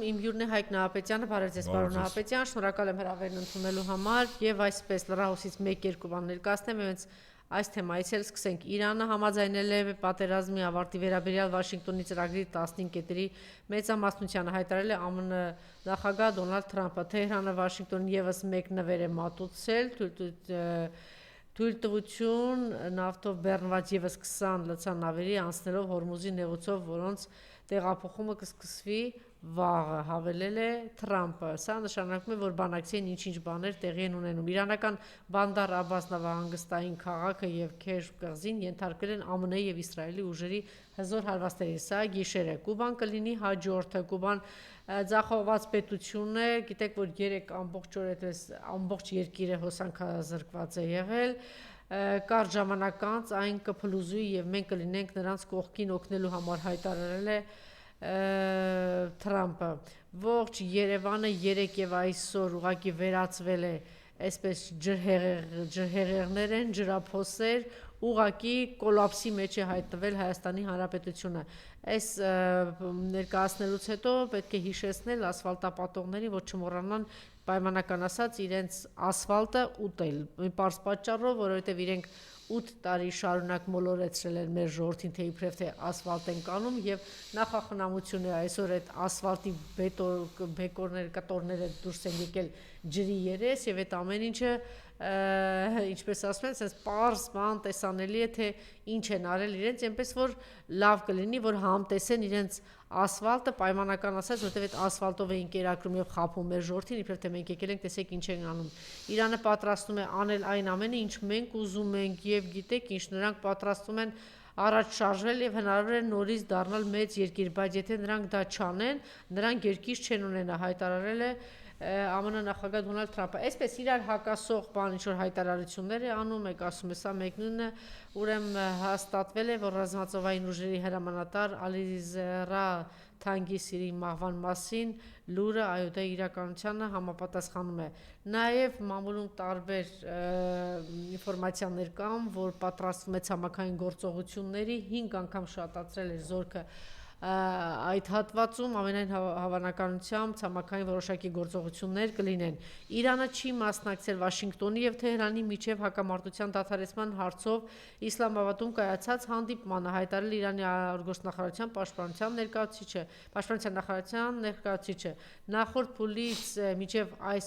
իմ հյուրն է Հայկ Նահապետյանը, բարև ձեզ պարոն Նահապետյան, շնորհակալ եմ հրավերն ընդունելու համար եւ այսպես լրահոսից 1-2 բան ներկայացնեմ եւ այս թեմայից էլ սկսենք։ Իրանը համաձայնել է պատերազմի ավարտի վերաբերյալ Վաշինգտոնի ծրագրի 15 կետերի մեծամասնությանը, հայտարարել է ԱՄՆ նախագահ Դոնալդ Թրամփը։ Թեհրանը Վաշինգտոնին եւս մեկ նվեր է մատուցել, թույլտվություն նավթով բեռնված եւս 20 լցանավերի անցնելով Հորմուզի նեղուցով, որոնց տեղափոխումը կսկսվի վաղը, հավելել է Թրամփը։ Սա նշանակում է, որ բանակցի են ինչ-ինչ բաներ տեղի են ունենում։ Իրանական Բանդար Աբբաս նավահանգստային քաղաքը եւ Քերչ կղզին ենթարկվել են ԱՄՆ եւ Իսրայելի ուժերի հզոր հարվածների։ Սա գիշերը Կուբան կլինի հաջորդը։ Կուբան ձախողված պետություն է, գիտեք, որ 3 ամբողջ օր այդպես ամբողջ երկիրը հոսանքազրկված է եղել։ Կարճ ժամանակ անց այն կփլուզվի եւ մենք կլինենք նրանց կողքին օգնելու համար, հայտարարել է Թրամփը։ Ողջ Երևանը 3 եւ այսօր ուղղակի վերածվել է այսպես ջրհեղեղներ են, ջրափոսեր, ուղղակի կոլապսի մեջ է հայտնվել Հայաստանի Հանրապետությունը։ Այս ներկայացնելուց հետո պետք է հիշեցնել ասֆալտապատողներին, որ չմոռանան պայմանական ասած իրենց ասֆալտը ուտել։ Պարզ պատճառով, որովհետև իրենք 8 տարի շարունակ մոլորեցրել են մեր ժողովրդին, թե իբրև թե ասֆալտ են կանում եւ նախախնամություն է այսօր այդ ասֆալտի բեկորները, կտորները դուրս են եկել ջրի երես եւ այդ ամեն ինչը ինչպես ասում են, sense պարզ բան տեսանելի է թե ինչ են արել իրենց, այնպես որ լավ կլինի, որ համտեսեն իրենց ասֆալտը պայմանական ասած, որտեղ այդ ասֆալտով էին կերակրում եւ խափում մեր ժողովրդին, իբրև թե մենք եկել ենք, տեսեք ինչ են անում։ Իրանը պատրաստում է անել այն ամենը, ինչ մենք ուզում ենք եւ գիտեք ինչ, նրանք պատրաստվում են առաջ շարժվել եւ հնարավոր է նորից դառնալ մեծ երկիր, բայց եթե նրանք դա չանեն, նրանք երկիր չեն ունենա, հայտարարել է ԱՄՆ նախագահ Դոնալդ Թրամփը։ Այսպես իրար հակասող բան ինչ-որ հայտարարություններ է անում, եք ասում է սա մեկնունը, ուրեմն հաստատվել է, որ ռազմածովային ուժերի հրամանատար Ալիզերա Թանգիսիրի մահվան մասին լուրը այո դա իրականությանը համապատասխանում է։ Նաև մամուլում տարբեր ինֆորմացիաներ կան, որ պատրաստվում է ցամաքային գործողությունների 5 անգամ շատացրել է զորքը այդ հատվածում ամենայն հավանականությամբ ցամաքային որոշակի գործողություններ կլինեն։ Իրանը չի մասնակցել Վաշինգտոնի եւ Թեհրանի միջև հակամարտության դադարեցման հարցով Իսլամաբադում կայացած հանդիպմանը, հայտարարել Իրանի արտգործնախարարության պաշտպանության նախարարության ներկայացուցիչը։ Նախորդ փուլից միջև այս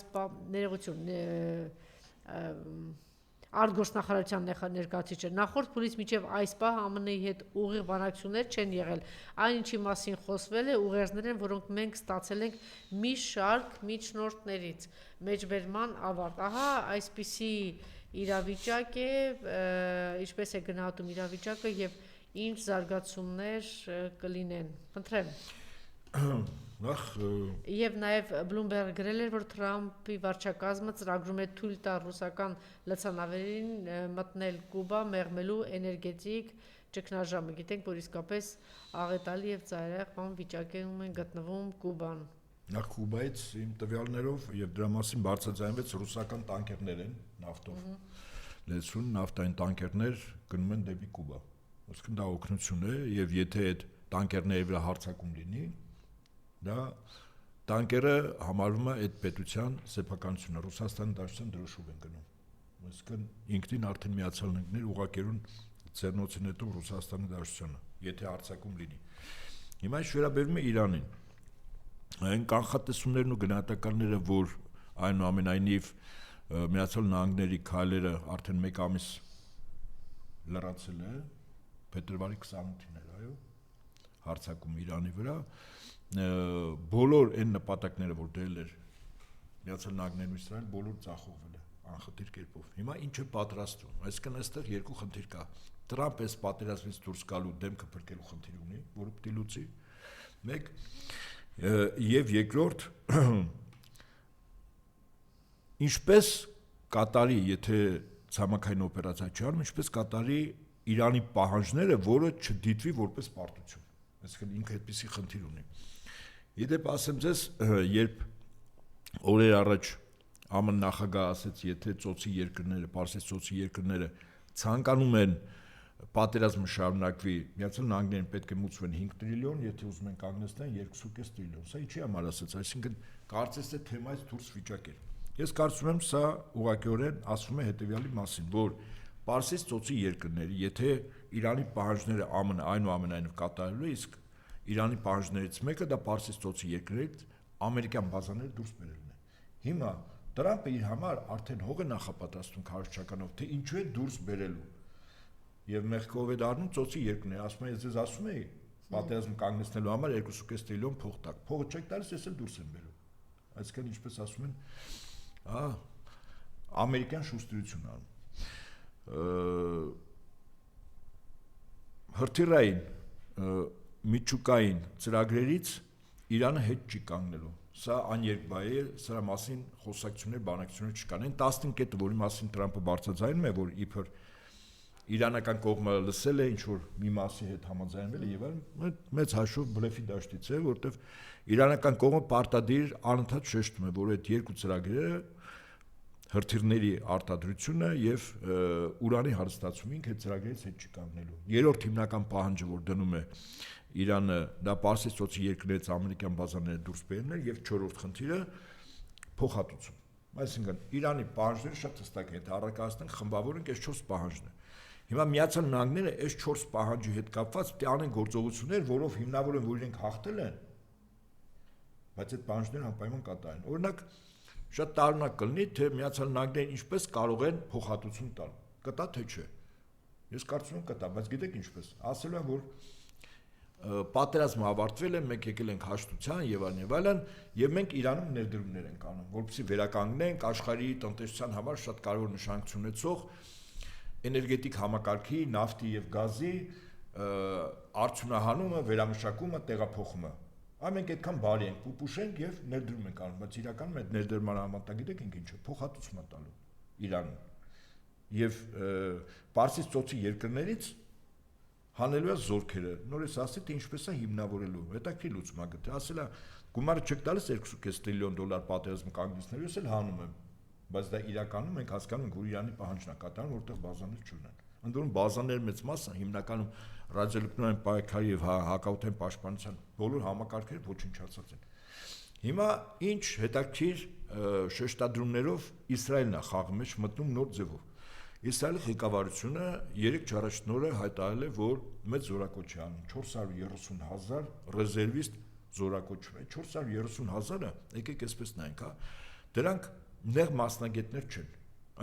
արտգործնախարարության ներկայացուցիչը նախորդ փուլից մինչև այս պահ ԱՄՆ-ի հետ ուղիղ բանակցություններ չեն եղել։ Այն ինչի մասին խոսվել է ուղերձներ են, որոնք մենք ստացել ենք մի շարք միջնորդներից։ Մեջբերման ավարտ։ Ահա այսպիսի իրավիճակ է, ինչպես է գնահատում իրավիճակը եւ ինչ զարգացումներ կլինեն։ Խնդրեմ։ Եվ նաև Բլումբերգը գրել էր, որ Թրամփի վարչակազմը ծրագրում է թույլ տա ռուսական լցանավերին մտնել Կուբա, մեղմելու էներգետիկ ճգնաժամը։ Գիտենք, որ իսկապես աղետալի եւ ծայրահեղ վիճակում են գտնվում Կուբան։ Նախ Կուբայից իմ տվյալներով եւ դրա մասին բարձրաձայնվեց ռուսական տանկերներ են նավթով լեցուն նավթային տանկերներ գնում են դեպի Կուբա։ Ոսկե դա օգնություն է եւ եթե այդ տանկերների վրա հարձակում լինի, դա տանկերը համարվում է այդ պետության սեփականությունը, Ռուսաստանի Դաշնության դրոշով են գնում։ Ոսկե ինքնին արդեն Միացյալ Նահանգներ ուղղակերուն ցերնոցին հետո Ռուսաստանի Դաշնությանը, եթե հարձակում լինի։ Հիմա ինչ վերաբերում է Իրանին, այն կանխատեսումներն ու գնահատականները, որ այնուամենայնիվ Միացյալ Նահանգների քայլերը արդեն 1 ամիս լրացել է, փետրվարի 28-ին էր, այո, հարձակում Իրանի վրա, բոլոր այն նպատակները, որ դրել էր Միացյալ Նահանգներն ու Իսրայել, բոլոր ձախողվել է անխտիր կերպով։ Հիմա ինչ է պատրաստվում, այսինքն այստեղ երկու խնդիր կա։ Թրամփը այս պատերազմից դուրս գալու դեմքը փրկելու խնդիր ունի, որը պետք է լուծի։ Մեկ եւ երկրորդ ինչպես կատարի, եթե ցամաքային օպերացիա չի անում, ինչպես կատարի Իրանի պահանջները, որը չդիտվի որպես պարտություն։ Այսինքն ինքը այդպիսի խնդիր ունի։ Իդեպ ասեմ ձեզ, երբ օրեր առաջ ԱՄՆ նախագահը ասաց, եթե ծոցի երկրները, Պարսից ծոցի երկրները ցանկանում են պատերազմը շարունակվի, Միացյալ Նահանգներին պետք է մուծվեն 5 տրիլիոն, եթե ուզում են կանգնեցնեն 2.5 տրիլիոն։ Սա ինչի համար ասած, այսինքն կարծես թե թեմայից դուրս վիճակ էր։ Ես կարծում եմ, սա ուղղակիորեն ասվում է հետևյալի մասին, որ Պարսից ծոցի երկրների, եթե Իրանի պահանջները ԱՄՆ այնուամենայնիվ կատարելու է, իսկ Իրանի պահանջներից մեկը դա Պարսից ծոցի երկրներից ամերիկյան բազաները դուրս բերելն է։ Հիմա Տրամպը իր համար արդեն հող է նախապատրաստում քարոզչականով, թե ինչու է դուրս բերելու։ Եվ մեղքով է դառնում ծոցի երկրները, ասում է, ես ձեզ ասում էի, պատերազմ կանգնեցնելու համար 2.5 տրիլիոն փող տակ։ Փողը չեք տալիս, ես էլ դուրս եմ բերում։ Այսինքն ինչպես ասում են, ամերիկյան շուստրություն անում։ Հրթիռային միջուկային ծրագրերից Իրանը հետ չի կանգնելու։ Սա աներկբա է, սրա մասին խոսակցություններ, բանակցություններ չկան։ Այն 15 կետը, որի մասին Տրամպը բարձրաձայնում է, որ իբր իրանական կողմը լսել է, ինչ որ մի մասի հետ համաձայնվել է եւ այլն, մեծ հաշվով բլեֆի դաշտից է, որտեվ իրանական կողմը պարտադիր անընդհատ շեշտում է, որ այդ երկու ծրագրերը հրթիռների արտադրությունը եւ ուրանի հարստացումը ինքը ծրագրերից հետ չի կանգնելու։ Երրորդ հիմնական պահանջը, որ դնում է Իրանը, դա Պարսից ծոցի երկրներից ամերիկյան բազաները դուրս բերելն է եւ չորրորդ խնդիրը փոխհատուցում։ Այսինքն Իրանի պահանջները շատ հստակ են, առարկայացնենք խմբավորենք այս 4 պահանջները։ Հիմա Միացյալ Նահանգները այս 4 պահանջի հետ կապված պետք է անեն գործողություններ, որով հիմնավոր են, որ իրենք հաղթել են, բայց այդ պահանջները անպայման կատարեն։ Օրինակ շատ տարօրինակ կլինի, թե Միացյալ Նահանգները ինչպես կարող են փոխհատուցում տալ։ Կտա թե չէ։ Ես կարծում եմ կտա, բայց գիտեք ինչպես։ Ասելու են, որ պատերազմը ավարտվել է, մենք եկել ենք հաշտության եւ այլն, եւ մենք Իրանում ներդրումներ ենք անում, որպեսզի վերականգնենք աշխարհի տնտեսության համար շատ կարևոր նշանակություն ունեցող էներգետիկ համակարգի, նավթի եւ գազի արդյունահանումը, վերամշակումը, տեղափոխումը։ Մենք այդքան բարի ենք, պուպուշենք եւ ներդրում ենք անում, բայց իրականում այդ ներդրման համատա գիտեք ինչ է, փոխհատուցում է տալու Իրանին։ Եվ Պարսից ծոցի երկրներից հանելու է զորքերը։ Նորից ասի, թե ինչպես է հիմնավորելու։ Հետաքրքիր լուծում է գտել։ Ասել է, գումարը չեք տալիս 2.5 տրիլիոն դոլար պատերազմ կանգնեցնելու, ես էլ հանում եմ։ Բայց դա իրականում մենք հասկանում ենք, որ Իրանի պահանջն է կատարում, որտեղ բազաներ չունեն։ Ընդ որում բազաների մեծ մասը հիմնականում ռադիոէլեկտրոնային պայքարի եւ հակաօդային պաշտպանության բոլոր համակարգերը ոչնչացած են։ Հիմա ինչ հետաքրքիր շեշտադրումներով Իսրայելն է խաղի մեջ մտնում նոր ձևով։ Իսրայելի ղեկավարությունը 3 առաջնորդը հայտարարել է, որ մեծ զորակոչ է անում 430,000 ռեզերվիստ զորակոչում է։ 430,000-ը, եկեք այսպես նայենք, դրանք նեղ մասնագետներ չեն։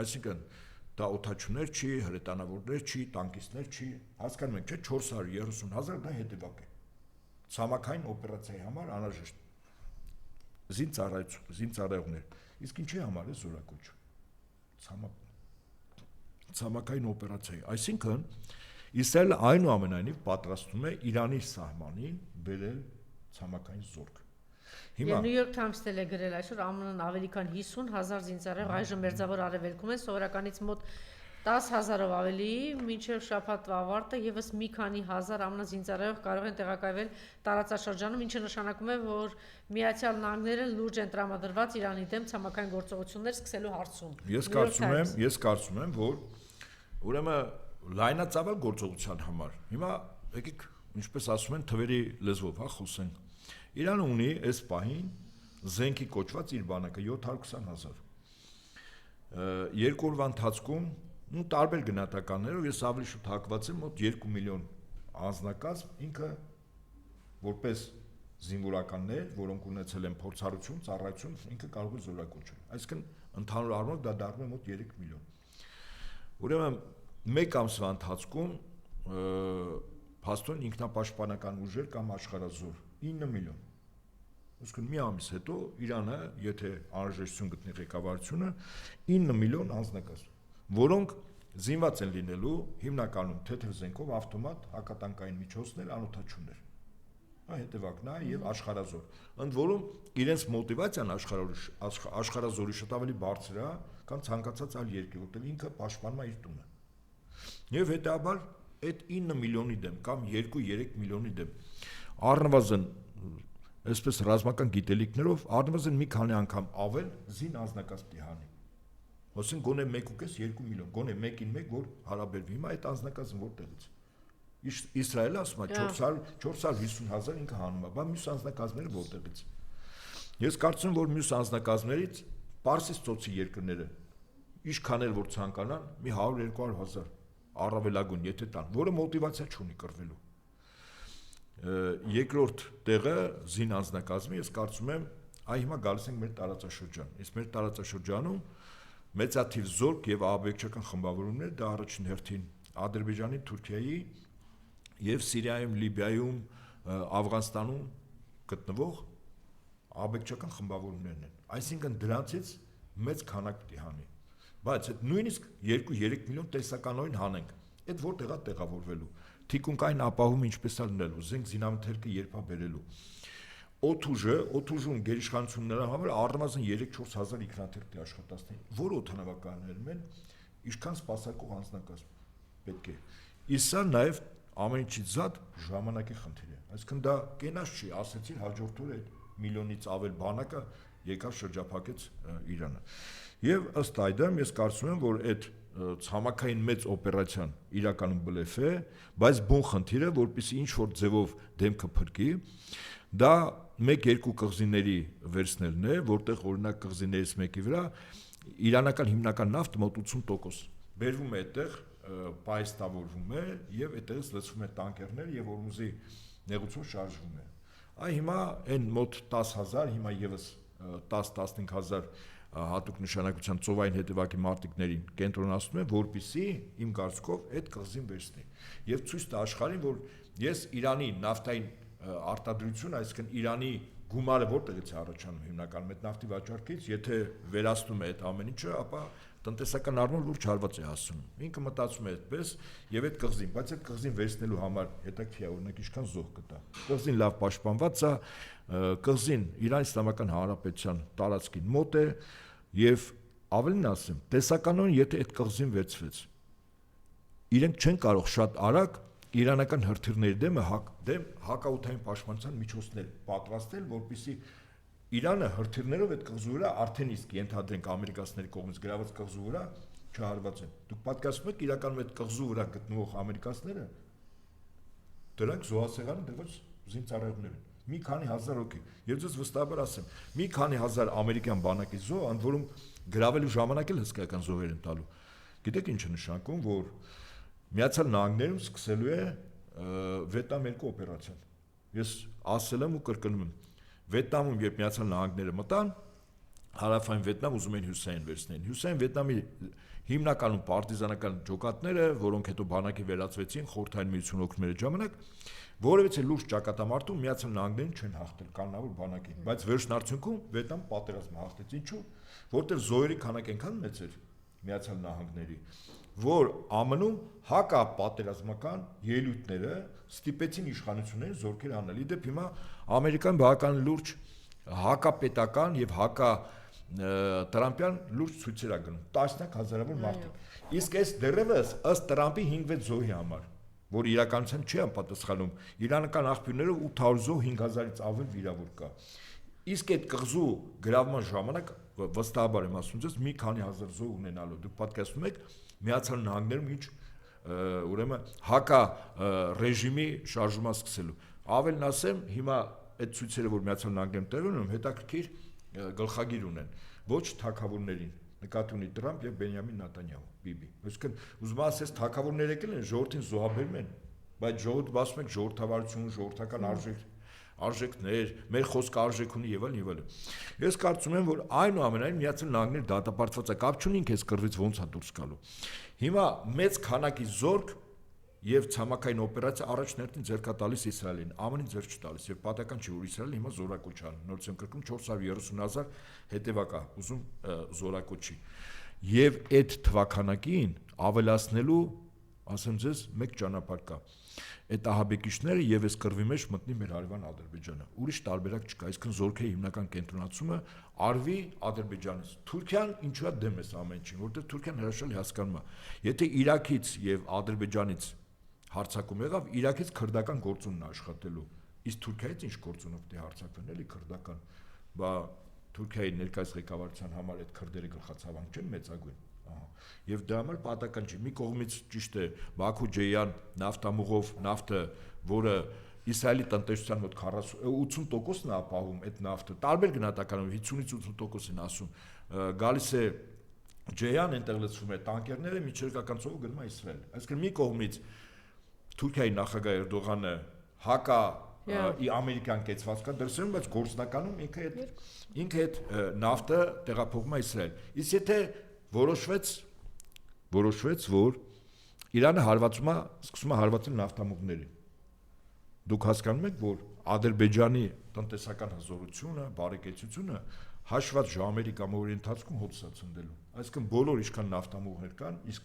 Այսինքն դա օդաչուներ չի, հրետանավորներ չի, տանկիստներ չի, հասկանում եք, չէ, 430,000 դա հետևակ է։ Ցամաքային օպերացիայի համար անհրաժեշտ զինծառայողներ։ Իսկ ինչի համար է զորակոչ։ Ցամաքային օպերացիայի, այսինքն Իսրայելը այնուամենայնիվ պատրաստում է Իրանի սահմանին բերել ցամաքային զորք։ Հիմա New York Times-ն էլ է գրել այսօր ԱՄՆ-ն ավելի քան 50,000 զինծառայող այժմ Մերձավոր Արևելքում են, սովորականից մոտ 10,000-ով ավելի, մինչև շաբաթվա ավարտը եւս մի քանի հազար ԱՄՆ զինծառայող կարող են տեղակայվել տարածաշրջանում, ինչը նշանակում է, որ Միացյալ Նահանգները լուրջ են տրամադրված Իրանի դեմ ցամաքային գործողություններ սկսելու հարցում։ Ես կարծում եմ, որ ուրեմն լայնածավալ գործողության համար հիմա եկեք ինչպես ասում են թվերի լեզվով, խոսենք։ Իրանը ունի այս պահին զենքի կոչված իր բանակը 720,000։ Երկու օրվա ընթացքում տարբեր գնահատականներով ես ավելի շուտ հակված եմ մոտ 2 միլիոն անձնակազմ ինքը որպես զինվորականներ, որոնք ունեցել են փորձառություն, ծառայություն, ինքը կարող է զորակոչել։ Այսինքն ընդհանուր առմամբ դա դառնում է մոտ 3 միլիոն։ Ուրեմն մեկ ամսվա ընթացքում փաստորեն ինքնապաշտպանական ուժեր կամ աշխարհազոր 9 միլիոն։ Այսինքն մի ամիս հետո Իրանը, եթե անհրաժեշտություն գտնի ղեկավարությունը, 9 միլիոն անձնակազմ, որոնք զինված են լինելու հիմնականում թեթև զենքով, ավտոմատ, հակատանկային միջոցներ, անօդաչուներ։ Հետևակն է եւ աշխարհազոր։ Ընդ որում իրենց մոտիվացիան աշխարհազորի շատ ավելի բարձր է, քան ցանկացած այլ երկրի, որտեղ ինքը պաշտպանում է իր տունը։ Եվ հետաբար այդ 9 միլիոնի դեմ կամ 2-3 միլիոնի դեմ առնվազն այսպես ռազմական գիտելիքներով առնվազն մի քանի անգամ ավել զին անձնակազմ դի հանի։ Ասենք գոնե 1.5-2 միլիոն, գոնե 1-ին 1, որ հարաբերվի։ Հիմա այդ անձնակազմը որտեղից։ Իսրայելը ասում է 450,000 ինքը հանում է, բա մյուս անձնակազմերը որտեղից։ Ես կարծում եմ, որ մյուս անձնակազմներից Պարսից ծոցի երկրները ինչքան էլ որ ցանկանան, մի 100-200,000 առավելագույն եթե տան, որը մոտիվացիա չունի կռվելու։ Երկրորդ տեղը զին անձնակազմի, ես կարծում եմ, այ հիմա գալիս ենք մեր տարածաշրջան։ Իսկ մեր տարածաշրջանում մեծաթիվ զորք եւ ահաբեկչական խմբավորումներ, դա առաջին հերթին Ադրբեջանի, Թուրքիայի եւ Սիրիայում, Լիբիայում, Աֆղանստանում գտնվող ահաբեկչական խմբավորումներն են։ Այսինքն դրանցից մեծ քանակ պիտի հանի։ Բայց այդ նույնիսկ 2-3 միլիոն տեսականորեն հանենք, այդ որտեղ է տեղավորվելու։ Թիկունքային ապահովում ինչպես է լինելու, զենք զինամթերքը երբ է բերելու։ Օթուժում գերիշխանությունների համար առնվազն 3-4 հազար ինքնաթիռ պիտի աշխատացնի։ Որ օդանավականներում են, ինչքան սպասարկող անձնակազմ պետք է։ Իսկ սա նաև ամեն ինչից զատ ժամանակի խնդիր է։ Այսինքն դա կենաց չի, ասեցին հաջորդ օրը միլիոնից ավել բանակը եկավ շրջափակեց Իրանը։ Եվ ըստ այդմ ես կարծում եմ, որ այդ ցամաքային մեծ օպերացիան իրականում բլեֆ է, բայց բուն խնդիրը, որպեսզի ինչ որ ձևով դեմքը փրկի, դա 1-2 կղզիների վերցնելն է, որտեղ օրինակ կղզիներից մեկի վրա իրանական հիմնական նավթը մոտ 80% բերվում է այդտեղ, պայստավորվում է եւ այդտեղից լցվում է տանկերներ եւ օրմուզի նեղուցով շարժվում է։ Այ հիմա այն մոտ 10,000, հիմա եւս 10-15,000 հատուկ նշանակության ծովային հետևակի մարտիկներին կենտրոնացնում է, որպեսզի իմ կարծիքով այդ կղզին վերցնի եւ ցույց տա աշխարհին, որ ես Իրանի նավթային արտադրություն, այսինքն Իրանի գումարը որտեղից է առաջանում հիմնականում այդ նավթի վաճառքից, եթե վերացնում է այդ ամեն ինչը, ապա տնտեսական առումով լուրջ հարված է հասցնում։ Ինքը մտածում է այդպես եւ այդ կղզին, բայց այդ կղզին վերցնելու համար հետաքրքիր է օրինակ ինչքան զոհ կտա։ Կղզին լավ պաշտպանված է, կղզին Իրանի Իսլամական Հանրապետության տարածքին մոտ է եւ ավելին ասեմ, տեսականորեն եթե այդ կղզին վերցվեց, իրենք չեն կարող շատ արագ իրանական հրթիռների դեմ հակաօդային պաշտպանության միջոցներ պատրաստել, որպեսզի Իրանը հրթիռներով այդ կղզու վրա արդեն իսկ ենթադրենք ամերիկացիների կողմից գրաված կղզու վրա չհարված են։ Դուք պատկերացնում եք իրականում այդ կղզու վրա գտնվող ամերիկացիները դրանք զոհասեղանի դրված զինծառայողներ են։ Մի քանի հազար հոգի։ Եվ ձեզ վստահաբար ասեմ, մի քանի հազար ամերիկյան բանակի զոհ, ընդ որում գրավելու ժամանակ էլ հսկայական զոհեր են տալու։ Գիտեք ինչ է նշանակում, որ Միացյալ Նահանգներում սկսելու է Վիետնամ 2 օպերացիան։ Ես ասել եմ ու կրկնում եմ, Վիետնամում երբ Միացյալ Նահանգները մտան, հարավային Վիետնամ ուզում են հյուսային վերցնեն։ Հյուսային Վիետնամի հիմնականում պարտիզանական ջոկատները, որոնք հետո բանակի վերածվեցին խորհրդային միություն օգնումների ժամանակ, որևէ լուրջ ճակատամարտում Միացյալ Նահանգներին չեն հաղթել կանոնավոր բանակին, բայց վերջին արդյունքում Վիետնամ պատերազմը հաղթեց։ Ինչու՞։ Որտեղ զոհերի քանակը այնքան մեծ էր Միացյալ Նահանգների, որ ԱՄՆ-ում հակապատերազմական ելույթները ստիպեցին իշխանություններին զորքեր անել։ Իդեպ հիմա Ամերիկան բավական լուրջ հակապետական եւ հակատրամպյան լուրջ ցույցեր է գնում, տասնյակ հազարավոր մարդիկ։ Իսկ այս դեռևս ըստ Տրամպի 5-6 զոհի համար, որ իրականության չի անպատասխանում, իրանական աղբյուրներով 800 զոհ 5,000-ից ավել վիրավոր կա։ Իսկ այդ կղզու գրավման ժամանակ վստահաբար եմ ասում ձեզ, մի քանի հազար զոհ ունենալու։ Դուք պատկերացնում եք Միացյալ Նահանգներում ինչ ուրեմն հակա ռեժիմի շարժումա սկսելու։ Ավելին ասեմ, հիմա այդ ցույցերը, որ Միացյալ Նահանգներում տեղի ունեն, հետաքրքիր գլխագիր ունեն ոչ թագավորներին, նկատի ունի Տրամփ եւ Բենյամին Նետանյահու, բիբի։ Այսինքն ուզում ասես թագավորներ եկել են, ժողովրդին զոհաբերում են, բայց ժողովուրդ ասում եք ժողովրդավարություն, ժողովրդական արժեքներ, մեր խոսքը արժեք ունի եւ այլն եւ այլն։ Ես կարծում եմ, որ այնուամենայնիվ Միացյալ Նահանգները դատապարտված է, կապ չունի ինքս կռվից ոնց է դուրս գալու։ Հիմա մեծ քանակի զորք եւ ցամաքային օպերացիա առաջներտին ձեռք է տալիս Իսրայելին, ԱՄՆ-ին ձեռք չտալիս եւ պատական չի, որ Իսրայելը հիմա զորակոչ ան, նորից եմ կրկնում 430,000 հետևակ է ուզում զորակոչի։ Եվ այդ թվականակին ավելացնելու, ասեմ ձեզ, մեկ ճանապարհ կա։ Այդ ահաբեկիչները եւս կռվի մեջ մտնի մեր հարևան Ադրբեջանը։ Ուրիշ տարբերակ չկա, այսինքն զորքերի հիմնական կենտրոնացումը արվի Ադրբեջանից։ Թուրքիան ինչու է դեմ է ամեն ինչին, որտեղ Թուրքիան հրաշալի հասկանում է, եթե Իրաքից եւ Ադրբեջանից հարձակում եղավ, Իրաքից քրդական գործունն աշխատելու։ Իսկ Թուրքիայից ինչ գործունով դե հարձակվեն էլի քրդական։ Բա Թուրքիայի ներկայիս ղեկավարության համար այդ քրդերը գլխացավանք չեն մեծագույն։ Եվ դրա համար պատական չի։ Մի կողմից ճիշտ է Բաքու-Ջեյան նավթամուղով նավթը, որը Իսրայելի տնտեսության մոտ 80%-ն է ապահովում այդ նավթը, տարբեր գնահատականով 50-ից 80% են ասում, գալիս է Ջեյան, այնտեղ լցվում է տանկերները, միջերկրական ծովը գնում է Իսրայել։ Այսինքն մի կողմից Թուրքիայի նախագահ Էրդողանը հակա ամերիկյան կեցվածքա դրսում, բայց գործնականում ինքը այդ նավթը տեղափոխում է Իսրայել։ Իսկ եթե որոշվեց, որ Իրանը սկսում է հարվածել նավթամուղները, դուք հասկանում եք, որ Ադրբեջանի տնտեսական հզորությունը, բարեկեցությունը հաշված ժամերի կամ օրերի ընթացքում հոտ է ցնդելու։ Այսինքն բոլոր ինչքան նավթամուղներ կան, իսկ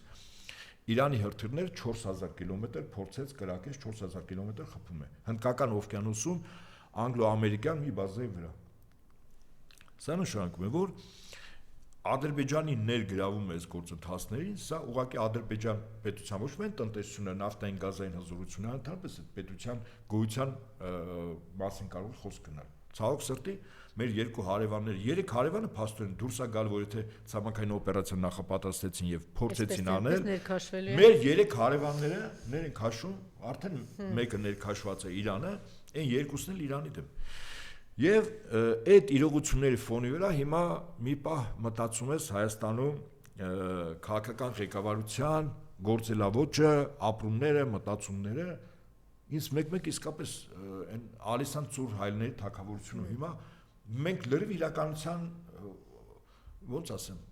Իրանի հրթիռները 4000 կիլոմետր փորձեց կրակեց 4000 կիլոմետր խփում է Հնդկական օվկիանոսում անգլո-ամերիկյան մի բազայի վրա։ Սա նշանակում է, որ Ադրբեջանի ներգրավում է այս գործընթացներին, սա ուղղակի Ադրբեջան պետության ոչ միայն տնտեսությունը, նավթային գազային հզորությունը, ընդհանրապես այդ պետության գոյության մասին կարող է խոսք գնալ։ Ցավոք սրտի մեր երկու հարևաններ, երեք հարևանը փաստորեն դուրս է գալ, որ եթե ցամաքային օպերացիա նախապատրաստեցին եւ փորձեցին անել, մեր երեք հարևանները ներ են քաշում, արդեն մեկը ներքաշված է Իրանը, այն երկուսն էլ Իրանի դեմ։ Եվ այդ իրողությունների ֆոնի վրա հիմա մի պահ մտածում ես Հայաստանում քաղաքական ղեկավարության գործելավոճը, ապրումները, մտածումները ինձ մեկ-մեկ իսկապես այն Ալիսան ծուր հայլների թակավորությունը հիմա մենք լրիվ իրականության ոնց ասեմ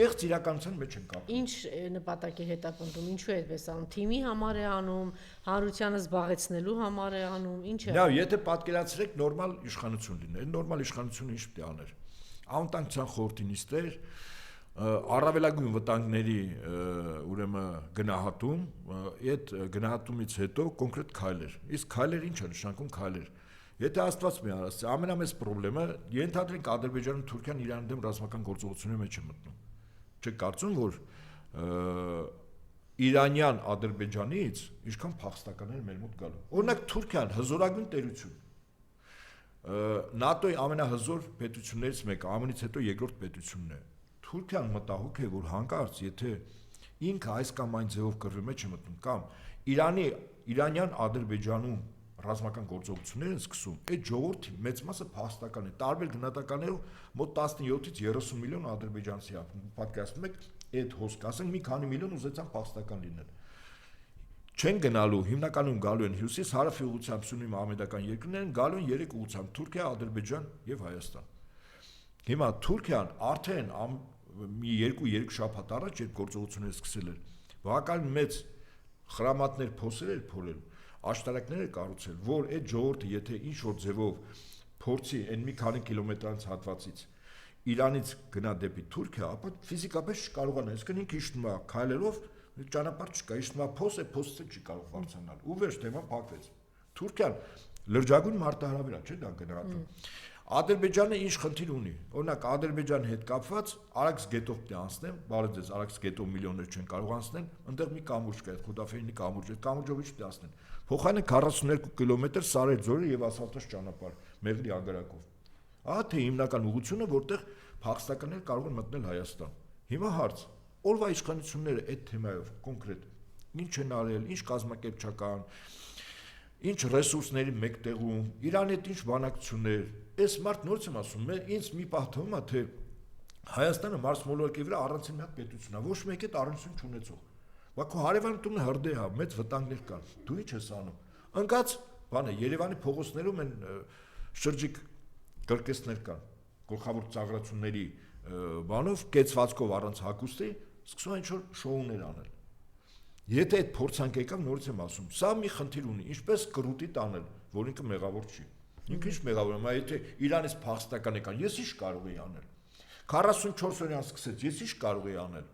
կեղծ իրականության մեջ ենք ապրում։ Ինչ նպատակի հետապնդում, ինչու է այդպես անում, թիմի համար է անում, հանրությանը զբաղեցնելու համար է անում, ինչ է։ Լավ, եթե պատկերացրեք նորմալ իշխանություն լիներ, նորմալ իշխանությունը ինչ պետք է աներ։ Անվտանգության խորհրդի նիստեր, առավելագույն վտանգների ուրեմն գնահատում, այդ գնահատումից հետո կոնկրետ քայլեր։ Իսկ քայլեր ինչ է նշանակում քայլեր։ Եթե Աստված մի արած, ամենամեծ խնդրեմը ենթադրենք Ադրբեջանը Թուրքիան Իրանի դեմ ռազմական գործողությունների մեջ է մտնում։ Չեք կարծում, որ Իրանյան Ադրբեջանից ինչքան փախստականներ մեր մոտ գալու։ Օրինակ Թուրքիան հզորագույն տերություն։ ՆԱՏՕ-ի ամենահզոր պետություններից մեկը, ԱՄՆ-ից հետո երկրորդ պետությունն է։ Թուրքիան մտահոգ է, որ հանկարծ եթե ինքը այս կամ այն ձևով կռվի մեջ է մտնում կամ Իրանյան Ադրբեջանում ռազմական գործողություններ են սկսում, այդ ժողովրդի մեծ մասը փախստական է, տարբեր գնահատականներով մոտ 17-ից 30 միլիոն ադրբեջանցի է, պատկերացնում եք այդ հոսք, ասենք մի քանի միլիոն ուզեցան փախստական լինել։ Չեն գնալու, հիմնականում գալու են հյուսիս, հարավ ուղղությամբ Սուննի մահմեդական երկրներն գալու են երեք ուղղությամբ՝ Թուրքիա, Ադրբեջան եւ Հայաստան։ Հիմա Թուրքիան արդեն մի երկու շաբաթ առաջ այդ գործողությունները սկսել էր, բավական մեծ խրամատներ փորել աշտարակներ է կառուցել, որ այդ ժողովուրդը եթե ինչ-որ ձևով փորձի այն մի քանի կիլոմետրանց հատվածից Իրանից գնա դեպի Թուրքիա, ապա ֆիզիկապես չկարողանա, այսինքն ինքը իշտում է քայլերով, ճանապարհ չկա, իշտում է փոսը չի կարող բարձրանալ։ Ու վերջ թեման փակվեց։ Թուրքիան լրջագույն մարտահրավեր է, չէ՞ դա գնահատում։ Ադրբեջանը ինչ խնդիր ունի։ Օրինակ Ադրբեջանի հետ կապված Արաքս գետով պետք է անցնեմ, բարի ձեզ Արաքս գետով միլիոններ չեն կարող անցնել, այնտեղ մի կամուրջ կա, Խուդաֆերինի կամուրջ, այդ կամուրջով ինչ պետք է անցնեն։ Փոխանը 42 կիլոմետր Սարեր ձորի եւ ասֆալտած ճանապարհ Մեղրի ագարակով։ Ահա թե հիմնական ուղղությունը, որտեղ փախստականներ կարող են մտնել Հայաստան։ Հիմա հարց. օրվա իշխանությունները այդ թեմայով կոնկրետ ինչ են արել, ինչ կազմակերպչական, ինչ ռեսուրսների մեկտեղում, Իրանի հետ ինչ բանակցություններ, այս մարդ նորից եմ ասում, ինձ մի պահ թվում է, թե Հայաստանը Մարս մոլորակի վրա առանցին մի հատ պետություն է, ոչ մեկ այդ առնչություն չունեցող։ Բաքու հարևան տունը հրդեհ է, մեծ վտանգներ կան։ Դու ի՞նչ ես անում։ Ընկած բանը Երևանի փողոցներում են շրջիկ կրկեսներ կան, գլխավոր ծաղրացումների բանով կեցվածքով առանց հագուստի սկսում են ինչ-որ շոուներ անել։ Եթե այդ փորձանք եկավ, նորից եմ ասում, սա մի խնդիր ունի, ինչպես կրուտի տանել, որ ինքը մեղավոր չի։ Ինքը ինչ մեղավոր է, եթե Իրանից փախստական եկան, ես ինչ կարող եի անել։ 44 օրյան սկսեց, ես ինչ կարող եի անել։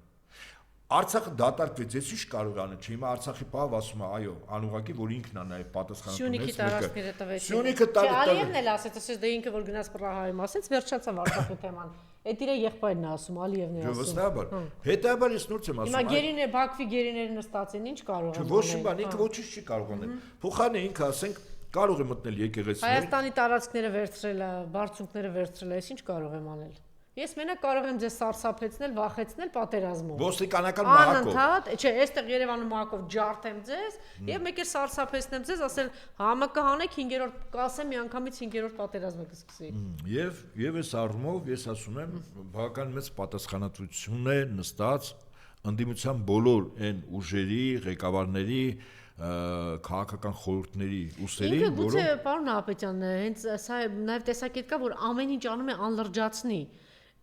Արցախը դատարկվեց, ես ինչ կարող անել, չէ՞, հիմա Արցախի պահ ասում է, այո, անուղակի, որ ինքն է նաև պատասխանատուներից մեկը։ Սյունիքի տարածքները տվեցին։ Ալիևն էլ ասեց, ասես դե ինքը որ գնաց Պրահայում ասեց, վերջացավ Արցախի թեման։ Այդ իր եղբայրն է ասում, Ալիևն է ասում։ Վստահաբար։ Հետաբար ես նորից եմ ասում։ Հիմա Բաքվի գերիները նստած են, ինչ կարող են։ Ոչ մի բան, ինքը ոչինչ չի կարող անել։ Փոխանը ինքը ասենք կարող է մտնել եկեղեցիներ։ Հայաստանի տարածքները վերցրելը, բարձունքները վերցրելը, ես ինչ կարող եմ անել։ Ես մենակ կարող եմ ձեզ սարսափեցնել, վախեցնել պատերազմով։ Ոստիկանական մահակով։ Անընդհատ, չէ, այստեղ Երևանում մահակով ջարդեմ ձեզ եւ մեկ էլ սարսափեցնեմ ձեզ, ասել համը կհանեք 5-րդ, կասեմ միանգամից 5-րդ պատերազմը կսկսի։ Եվ այս առումով ես ասում եմ, բավական մեծ պատասխանատվություն է նստած ընդդիմության բոլոր այն ուժերի, ղեկավարների, քաղաքական խորհուրդների ուսերին, որոնք գուցե պարոն Հապետյան, հենց սա նաև տեսակետ կա, որ ամեն ինչ անում է անլրջացնի։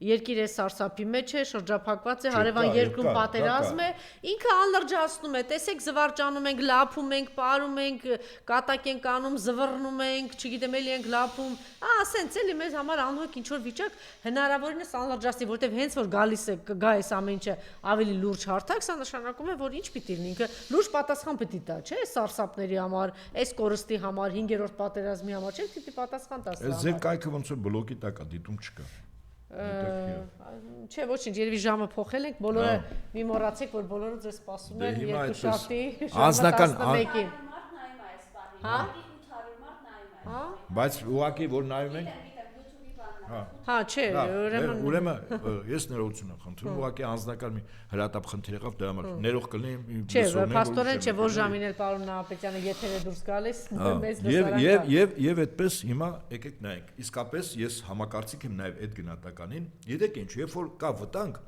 Երկիրը սարսափի մեջ է, շրջափակված է, հարևան երկրում պատերազմ է, ինքը անլրջացնում է, տեսեք զվարճանում ենք, լափում ենք, պարում ենք, կատակ ենք անում, զվռնում ենք, չգիտեմ էլի ենք լափում, ասենց էլի մեզ համար անհոգ ինչ որ վիճակ հնարավորինս անլրջացնի, որտեվ հենց որ գալիս է կգա այս ամեն ինչը ավելի լուրջ հարթակ, սա նշանակում է, որ ինչ պիտի լինի, ինքը լուրջ պատասխան պիտի տա, չէ՞, սարսափների համար, այս կորստի համար, 5-րդ պատերազմի համար, չէ՞, պիտի պատասխան տա սա։ Այս ձեր կայքը ոնց որ բլոկի տակ է, դիտում չկա։ Չէ, ոչինչ, երևի ժամը փոխել ենք, բոլորը մի մոռացեք, որ բոլորը ձեզ սպասում են երկուշաբթի ժամը 11-ին։ Հա? Բայց ուղղակի որ նայում ենք, հա, չէ, ուրեմն ես ներողություն եմ խնդրում, ուղղակի անձնական մի հրատապ խնդիր եղավ դրա համար։ Ներող կլինեմ, չէ, փաստորեն չէ, որ ժամին էլ պարոն Նահապետյանը եթեր է դուրս գալիս, մեծ լսարան։ Եվ այդպես հիմա եկեք նայենք։ Իսկապես ես համակարծիք եմ նաև այդ գնահատականին։ Գիտեք ինչ, երբ որ կա վտանգ,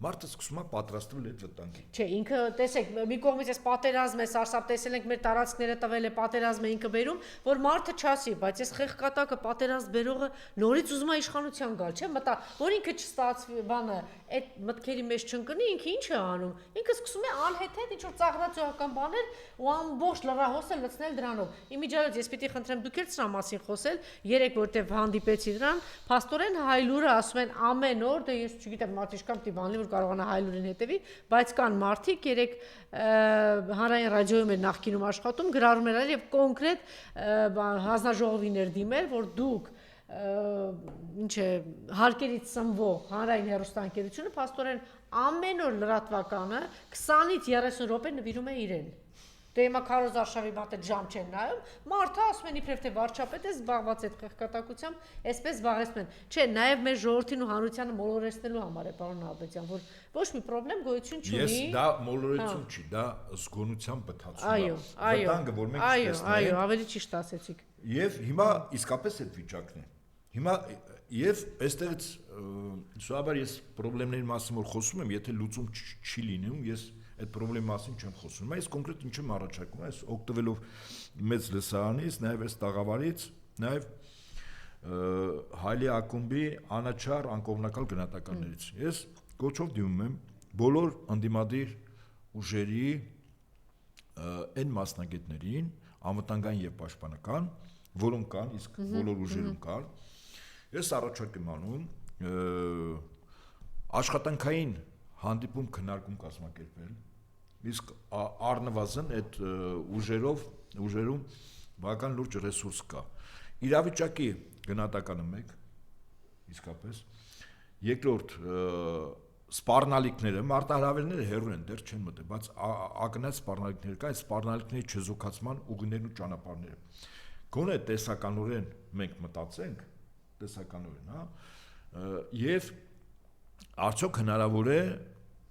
մարդը սկսում է պատրաստվել այդ վտանգին։ Չէ, ինքը տեսեք, մի կողմից էս պատերազմ է, սարսափ տեսել ենք մեր տարածքները տվել է, պատերազմ է ինքը բերում, որ մարդը չասի, բայց այս խեղկատակը պատերազմ բերողը նորից ուզում է իշխանության գալ, չէ՞, մտա, որ ինքը չստացվի, բանը, այդ մտքերի մեջ չընկնի, ինքը ինչ է անում։ Ինքը սկսում է անհեթեթ ինչ որ ծաղրացողական բաներ ու ամբողջ լրահոսը լցնել դրանով։ Իմիջիայլոց ես պիտի խնդրեմ դուք էլ սրա մասին խոսել, երեք որտեվ հանդիպեցի դրան, փաստորեն հայլուրը ասում են ամեն օր, դե ես չգիտեմ, մարդիշկամ պիտի բանլի որ կարողանա հայլուրին հետևի, բայց կան մարդիկ երեք հանրային ռադիոյում էր նախկինում աշխատում, գրառում էր եւ կոնկրետ հանձնաժողովին էր դիմել, որ դուք ինչ է հարկերից սնվող հանրային հեռուստաընկերությունը փաստորեն ամեն օր լրատվականը 20-ից 30 րոպե նվիրում է իրեն։ Դե հիմա Քարոզ Արշավի մոտ ժամ չեն նայում, մարդը ասում են իբրև թե վարչապետ է զբաղված այդ խեղկատակությամբ, այսպես զբաղեցնում են։ Չէ, նաև մեր ժողովրդին ու հանրությանը մոլորեցնելու համար է պարոն Նահապետյան, որ ոչ մի խնդրեմ գոյություն չունի։ Ես դա մոլորեցում չի, դա զգոնության բթացում է։ Այո, վտանգը, որ մենք չտեսնենք։ Այո, ավելի ճիշտ ասեցիք։ Եվ հիմա իսկապես այդ վիճակն է։ Հիմա եւ այստեղից սովորաբար ես խնդիրների մասին որ խոսում եմ, եթե լուծում չի լինում, ես այդ խնդրի մասին չեմ խոսում։ Այս կոնկրետ ինչ եմ առաջարկում, այս օգտվելով մեծ լսարանից, նաև այս տաղավարից, նաև Հայլի ակումբի անաչառ անկողմնակալ գնահատականներից։ Ես կոչով դիմում եմ բոլոր ընդդիմադիր ուժերի այն մասնագետներին, անվտանգային եւ պաշտպանական, որոնք կան, իսկ բոլոր ուժերում կան։ Ես առաջարկ եմ անում աշխատանքային հանդիպում քննարկում կազմակերպել, իսկ առնվազն այդ ուժերում բավական լուրջ ռեսուրս կա։ Իրավիճակի գնահատականը մեկ, իսկապես, երկրորդ սպառնալիքները, մարտահրավերները հեռու են, դեռ չեն մտել, բայց ակնհայտ սպառնալիքներ կա, այդ սպառնալիքների չեզոքացման ուղիներն ու ճանապարհները։ Գոնե տեսականորեն մենք մտածենք, տեսականորեն, հա, եւ արդյոք հնարավոր է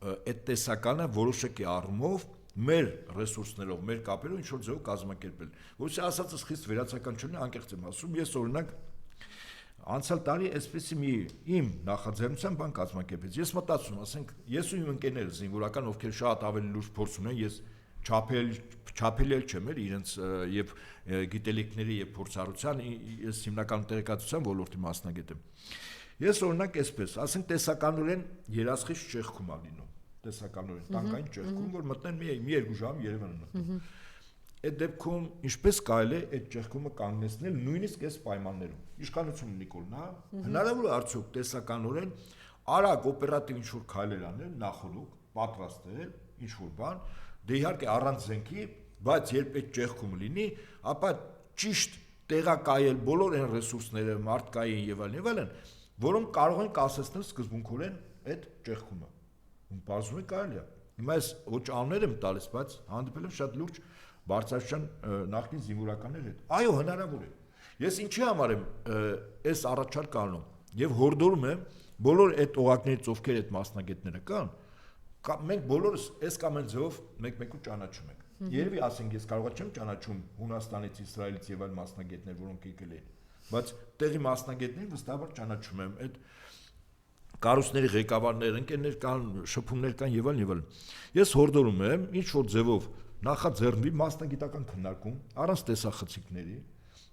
այդ տեսականը որոշակի առումով մեր ռեսուրսներով, մեր կապերով ինչ որ ձևով կազմակերպել։ Որովհետեւ ասածս խիստ վերացական չլինի, անկեղծ եմ ասում, ես օրինակ անցյալ տարի այսպեսի մի իմ նախաձեռնության բան կազմակերպեց։ Ես մտածում, ասենք, ես ու իմ ընկերներս զինվորական, ովքեր շատ ավելի լուրջ փորձ ունեն, ես չափել չեմ իրենց եւ գիտելիքների եւ փորձառության, ես հիմնական տեղեկատվության ոլորտի մասնագետ եմ։ Ես օրինակ այսպես, ասենք տեսականորեն երասխիչ ճեղքում ա լինում, տեսականորեն տանկային ճեղքում, որ մտնեն մի երկու ժամ Երևան մտնեն։ Այդ դեպքում ինչպես կարելի է այդ ճեղքումը կանգնեցնել նույնիսկ այս պայմաններում։ Իշխանություն Նիկոլն, հա, հնարավոր է արդյոք տեսականորեն արագ օպերատիվ ինչ-որ քայլեր անել, նախորոք, պատրաստել, ինչ-որ բան, դե իհարկե առանց զենքի, բայց երբ այդ ճեղքումը լինի, ապա ճիշտ տեղակայել բոլոր այն ռեսուրսները, մարդկային եւ այլն, որոնք կարող են կասեցնել սկզբունքորեն այդ ճեղքումը։ Ու բազում է կարելի է։ Հիմա ես ոչ աններ եմ տալիս, բայց հանդիպել եմ շատ լուրջ բարձրաստիճան նախկին զինվորականների հետ։ Այո, հնարավոր է։ Ես ինչի համար եմ այս առաջարկ անում եւ հորդորում եմ բոլոր այդ օղակներից ովքեր այդ մասնագետները կան, մենք բոլորս այս կամ այն ձևով մեկ-մեկու ճանաչում ենք։ Երևի ասենք ես կարողա չեմ ճանաչում Հունաստանից, Իսրայելից եւ այլ մասնագետներ, որոնք եկել են, բայց տեղի մասնագետներին վստահաբար ճանաչում եմ, այդ կառույցների ղեկավարներ, ընկերներ կան, շփումներ կան եւ այլն եւ այլն։ Ես հորդորում եմ ինչ որ ձևով նախաձեռնվի մասնագիտական քննարկում առանց տեսախցիկների,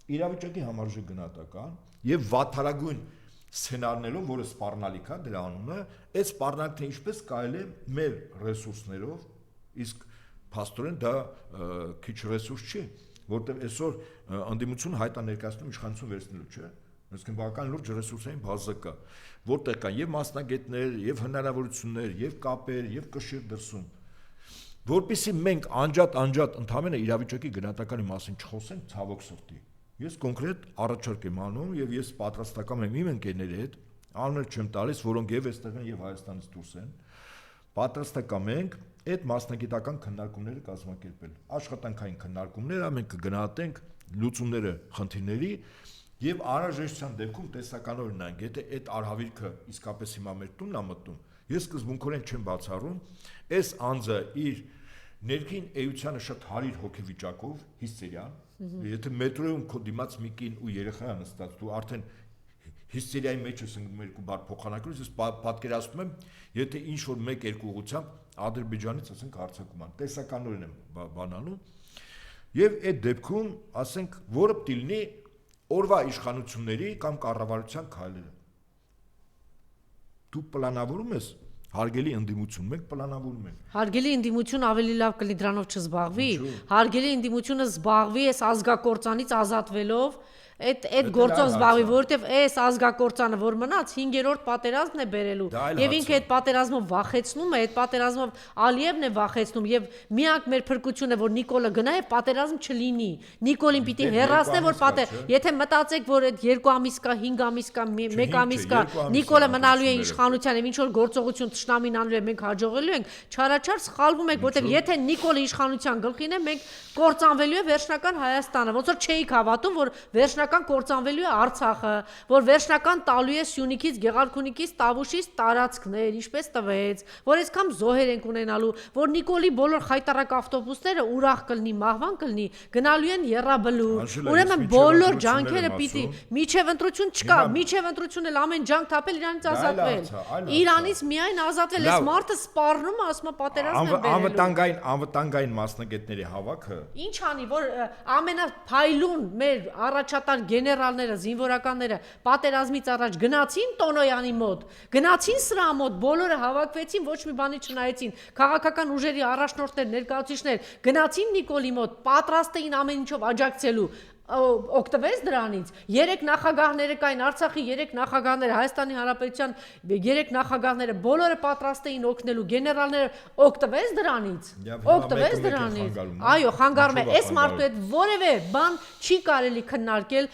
իրավիճակի համարժեք գնահատական եւ վատթարագույն սցենարներով, որը սպառնալիք է դրա անունը, այդ սպառնալիքն ինչպես կարելի է մեր ռեսուրսներով, իսկ փաստորեն դա քիչ ռեսուրս չի, որտեղ այսօր անդիմություն հայտա ներկայացնում իշխանություն վերցնելու, չէ՞։ Այսինքն բավական լուրջ ռեսուրսային բազա կա, որտեղ կան եւ մասնագետներ, եւ հնարավորություններ, եւ կապեր, եւ կշիռ դրսում, որպեսզի մենք անջատ ընդհանրապես իրավիճակի գնահատականի մասին չխոսենք ցավոք սրտի։ Ես կոնկրետ առաջարկ եմ անում եւ ես պատրաստական եմ իմ ընկերների հետ, անուններ չեմ տալիս, որոնք եւ այստեղ են եւ Հայաստանից դուրս են, պատրաստական ենք այդ մասնագիտական քննարկումները կազմակերպել։ Աշխատանքային քննարկումները մենք կգնահատենք լուծումները խնդիրների եւ անհրաժեշտության դեպքում տեսականորեն նայենք, եթե այդ արհավիրքը իսկապես հիմա մեր տունն է մտնում, ես սկզբունքորեն չեմ բացառում, այս անձը իր ներքին էությանը շատ հարիր հոգեվիճակով, հիստերիան, եթե մետրոյում քո դիմաց մի կին ու երեխա նստած, դու արդեն հիստերիայի մեջ ես ընկնում երկու բառ փոխանակելուց, ես պատկերացնում եմ, եթե ինչ որ մեկ-երկու ուղղությամբ Ադրբեջանից ասենք հարձակում ան, տեսականորեն եմ բանանում, եւ այդ դեպքում, ասենք, որը պիտի լինի օրվա իշխանությունների կամ կառավարության քայլերը։ Դու պլանավորում ես հարգելի ընդդիմություն, մենք պլանավորում ենք։ Հարգելի ընդդիմություն ավելի լավ կլինի դրանով չզբաղվի։ Հարգելի ընդդիմությունը զբաղվի այս ազգակործանից ազատվելով, այդ գործով զբաղվի, որովհետև այս ազգակործանը, որ մնաց 5-րդ պատերազմն է բերելու, եւ ինքը այդ պատերազմով վախեցնում է, այդ պատերազմով Ալիևն է վախեցնում, եւ միակ մեր փրկությունը, որ Նիկոլը գնա եւ պատերազմ չլինի։ Նիկոլին պիտի հեռացնե, որ եթե մտածեք, որ այդ 2 ամիս կա, 5 ամիս կա, 1 ամիս կա, Նիկոլը մնալու է իշխանության եւ ինչ որ գործողություն ճշնամին անելու է, մենք հաջողելու ենք, չարաչար սխալվում եք, որովհետեւ եթե Նիկոլը իշխանության գլխին է, մենք կործանվելու է վերջնական Հայաստանը, ոնց որ չէիք հավատում, որ վերջնական կործանվելու է Արցախը, որ վերջնական տալու է Սյունիքից, Գեղարքունիքից, Տավուշից տարածքներ, ինչպես տվեց, որ այսքան զոհեր ենք ունենալու, որ Նիկոլի բոլոր խայտարակ ավտոբուսները ուրախ կլինի, մահվան կլինի, գնալու են Եռաբլուր։ Ուրեմն բոլոր ջանքերը պիտի միջև ընտրություն չկա, միջև ընտրություն էլ ամեն ջանք թափել Իրանից ազատվել։ Իրանից միայն ազատվել, այս մարդը սպառնում է, ասում է պատերազմ է բերելու։ Անվտանգային մասնագետների հավաքը Ինչ անի, որ ամենափայլուն մեր առաջատար գեներալները, զինվորականները պատերազմից առաջ գնացին Տոնոյանի մոտ, գնացին սրա մոտ, բոլորը հավաքվեցին, ոչ մի բանի չնայեցին, քաղաքական ուժերի առաջնորդներ, ներկայացուցիչներ գնացին Նիկոլի մոտ, պատրաստ էին ամեն ինչով աջակցելու, օգտվեց դրանից։ 3 նախագահները կային, Արցախի 3 նախագահները, Հայաստանի Հանրապետության 3 նախագահները, բոլորը պատրաստ էին օգնելու, գեներալները օգտվեց դրանից։ Օգտվեց դրանից։ Այո, խանգարում է։ Այս մարդու հետ որևէ բան չի կարելի քննարկել,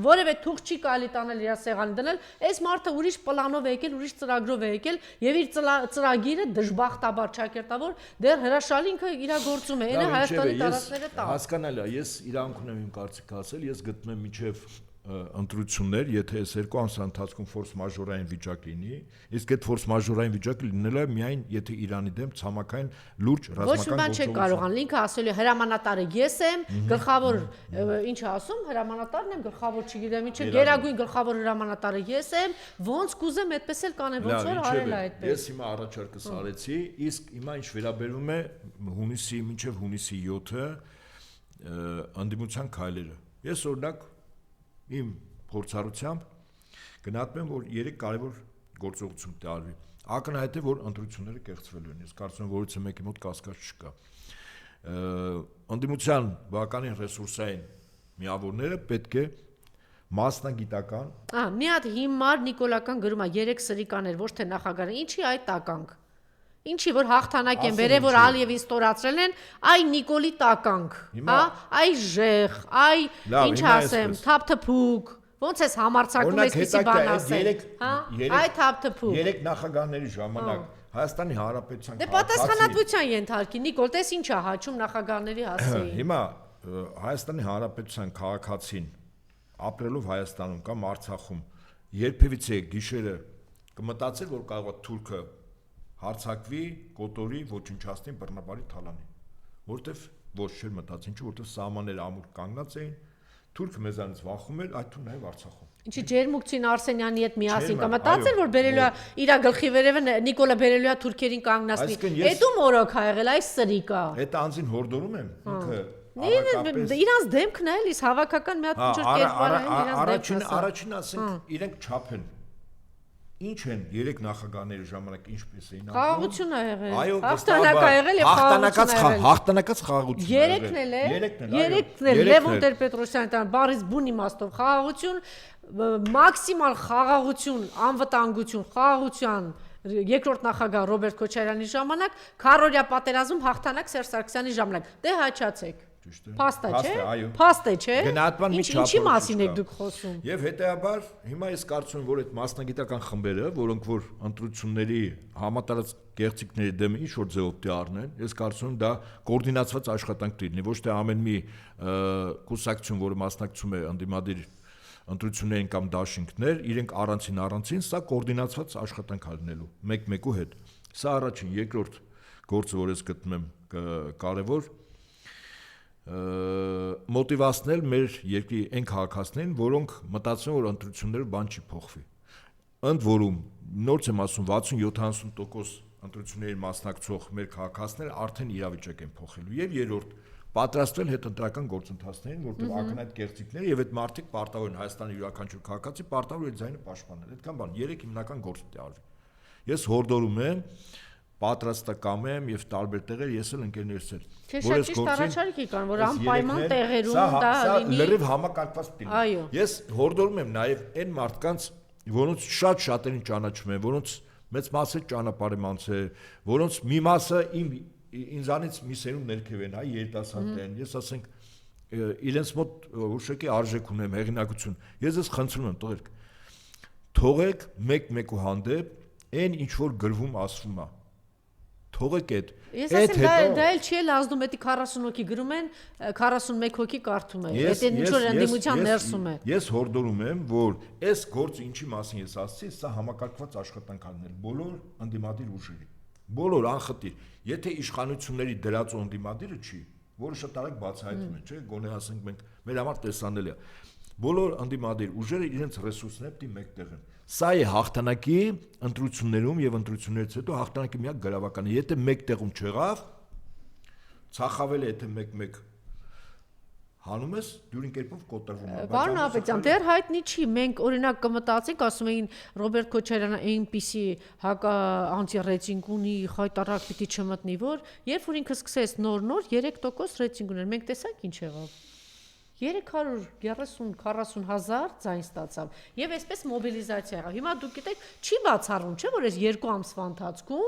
որևէ թուղթ չի կարելի տանել իր սեղանին դնել։ Այս մարդը ուրիշ պլանով է եկել, ուրիշ ծրագրով է եկել եւ իր ծրագիրը դժբախտաբար ճակերտավոր դեռ հրաշալի ինքը իրագործում է։ Այնը Հայաստանի տարածքները տա։ Հասկանալի է, ես իրավունք ունեմ իմ կարծիքը ասել, ես գտնում եմ միջև ընտրություններ, եթե այս 2 ամսվա ընթացքում ֆորս մաժորային վիճակ լինի, իսկ այդ ֆորս մաժորային վիճակը լինելը միայն եթե Իրանի դեմ ցամաքային լուրջ ռազմական Ոչ մի բան չի կարողան, ինքը ասել է հրամանատարը ես եմ, գլխավոր ինչ ասում, հրամանատարն եմ, գլխավոր չգիտեմ ինչ է, գերագույն գլխավոր հրամանատարը ես եմ, ոնց կուզեմ այդպես էլ կանեմ, ոնց որ արել է այդպես։ Ես հիմա առաջարկս արեցի, իսկ հիմա ինչ վերաբերում է հունիսի մինչև հունիսի 7-ը անդիմության քայլերը։ Ես օրինակ իմ փորձառությամբ գնահատում եմ, որ 3 կարևոր գործողություն տարվի։ Ակնհայտ է, որ ընտրությունները կեղծվելու են։ Ես կարծում եմ, որից մեկի մոտ կասկած չկա։ Անդիմության բավականին ռեսուրսային միավորները պետք է մասնագիտական։ Մի հատ հիմար նիկոլական գրում է 3 սրիկաներ, ոչ թե նախագահը, ինչի այդ տականք։ Ինչի որ հաղթանակ են բերել, որ Ալիևին ստորացրել են, այ Նիկոլի տականք, հա, այ ժեղ, այ ինչ ասեմ, թափթփուկ, Ոնց ես համարցակում այսպիսի բան ասել։ Այդ հապթփու։ 3 նախագահների ժամանակ Հայաստանի Հանրապետության Դե պատասխանատվության ենթարկի Նիկոլ, տես ինչ է հաճում նախագահների հասցեին։ Հիմա Հայաստանի Հանրապետության քաղաքացին ապրելով Հայաստանում կամ Արցախում երբևիցե գիշերը կմտածել, որ կարող է թուրքը հարցակվի, կոտորի, ոչնչացնի, բռնաբարի, թալանի, որտեվ ոչ չէր մտածին, որտեվ սահմանները ամուր կանգնած էին, թուրքը մեզանից վախում էր, այդ թվում նաև Արցախում։ Ինչի Ջերմուկցին Արսենյանի հետ միասին կմտածել, որ բերելու է իր գլխի վերևը Նիկոլը բերելու է թուրքերին կանգնացնի։ Հետո մորոք ա եղել, այս սրիկա։ Հետո անձին հորդորում եմ, ինքը իրանց դեմքն է, էլիս հավաքական մի հատ ինչ-որ կերպար է, իրանց դեմքն է։ Առաջին ասենք, իրենք չափ են։ Ինչ են 3 նախագահների ժամանակ ինչպես էին ապրում։ Խաղաղություն է եղել։ Այո, հաղթանակ է եղել եւ հաղթանակած խաղաղություն։ Երեքն էլ Լևոն Տեր-Պետրոսյանը բարից բուն իմաստով խաղաղություն, մաքսիմալ խաղաղություն, անվտանգություն, խաղաղության երկրորդ նախագահ Ռոբերտ Քոչարյանի ժամանակ, քառօրյա պատերազմ հաղթանակ Սերժ Սարգսյանի ժամանակ։ Դե հաճացեք։ Փաստա չէ։ Փաստա չէ։ Ինչի մասին եք դուք խոսում։ Եվ հետեւաբար հիմա ես կարծում եմ, որ այդ մասնագիտական խմբերը, որոնք որ ընտրությունների համատարած գեղեցիկների դեմ ինչ որ ձևով դե առնեն, ես կարծում եմ դա կոորդինացված աշխատանք լինի, ոչ թե ամեն մի կուսակցություն, որը մասնակցում է ընդդիմադիր ընտրություններին կամ դաշինքներ, իրենք առանցին, սա կոորդինացված աշխատանք լինելու մեկ-մեկու հետ։ Սա առաջին, երկրորդ գործը, որ ես գտնում եմ կարևոր մոտիվացնել մեր երկրի այն քաղաքացիներին, որոնք մտածում են, որ ընտրությունները բան չի փոխվի։ Ընդ որում, նորից եմ ասում, 60-70% ընտրությունների մասնակցող մեր քաղաքացիները արդեն իրավիճակ են փոխելու։ Եվ երրորդ, պատրաստվել հետընտրական գործընթացներին, որտեղ ակնհայտ կեղծիքներ եւ այդ մարդիկ պարտավոր են Հայաստանի յուրաքանչյուր քաղաքացի պարտավոր է ձայնը պաշտպանել։ Այդքան բան, 3 հիմնական գործ պետք է արվի։ Ես հորդորում եմ պատրաստակամ եմ եւ տարբեր տեղեր ես էլ ընկերներս էլ որ ես գործին կան որ անպայման տեղերում դա լինի լրիվ համակարգված լինի ես հորդորում եմ նաեւ այն մարդկանց որոնց շատերին ճանաչում եմ որոնց մեծ մասը ճանապարհ եմ անցել որոնց մի մասը ինձանից մի սերունդ ներքև են հայ երիտասարդ են ես ասենք իրենց մոտ ուշքի արժեք ունեմ հեղինակություն ես ես խնդրում եմ թողեք մեկ-մեկու հանդեպ այն ինչ որ գրվում ասվում է թողեք այդ ես ասեմ դա էլ չի էլ ազդում էտի 40 հոգի գրում են 41 հոգի կարդում է այդ ինչ որ ընդդիմության ներսում է ես հորդորում եմ որ այս գործը ինչի մասին ես ասացի սա համակարգված աշխատանք անել բոլոր ընդդիմադիր ուժերի բոլոր անխտիր եթե իշխանությունների դրած ընդդիմադիրը չի որը շատ արագ բացահայտվում է չէ գոնե ասենք մենք մեր համար տեսանելի է բոլոր ընդդիմադիր ուժերը իրենց ռեսուրսները պետք է մեկտեղ են սա է հաղթանակի ընտրություններում եւ ընտրություններից հետո հաղթանակի միակ գրավականը եթե մեկտեղում չեղավ ցախավել է եթե մեկ-մեկ հանում ես դյուրին կերպով կոտրվում է Պարոն Ապետյան դեռ հայտնի չի մենք օրինակ կմտածենք ասում էին Ռոբերտ Քոչարյանը այնպիսի անտի-ռեյտինգ ունի խայտարակ պիտի չմտնի որ երբ որ ինքը սկսեց նոր 3% ռեյտինգ ուներ մենք տեսանք ինչ եղավ 330-40 հազար ձայն ստացավ եւ այսպես մոբիլիզացիա եղավ հիմա դուք գիտեք չի բացառում չէ որ այս 2 ամսվա ընթացքում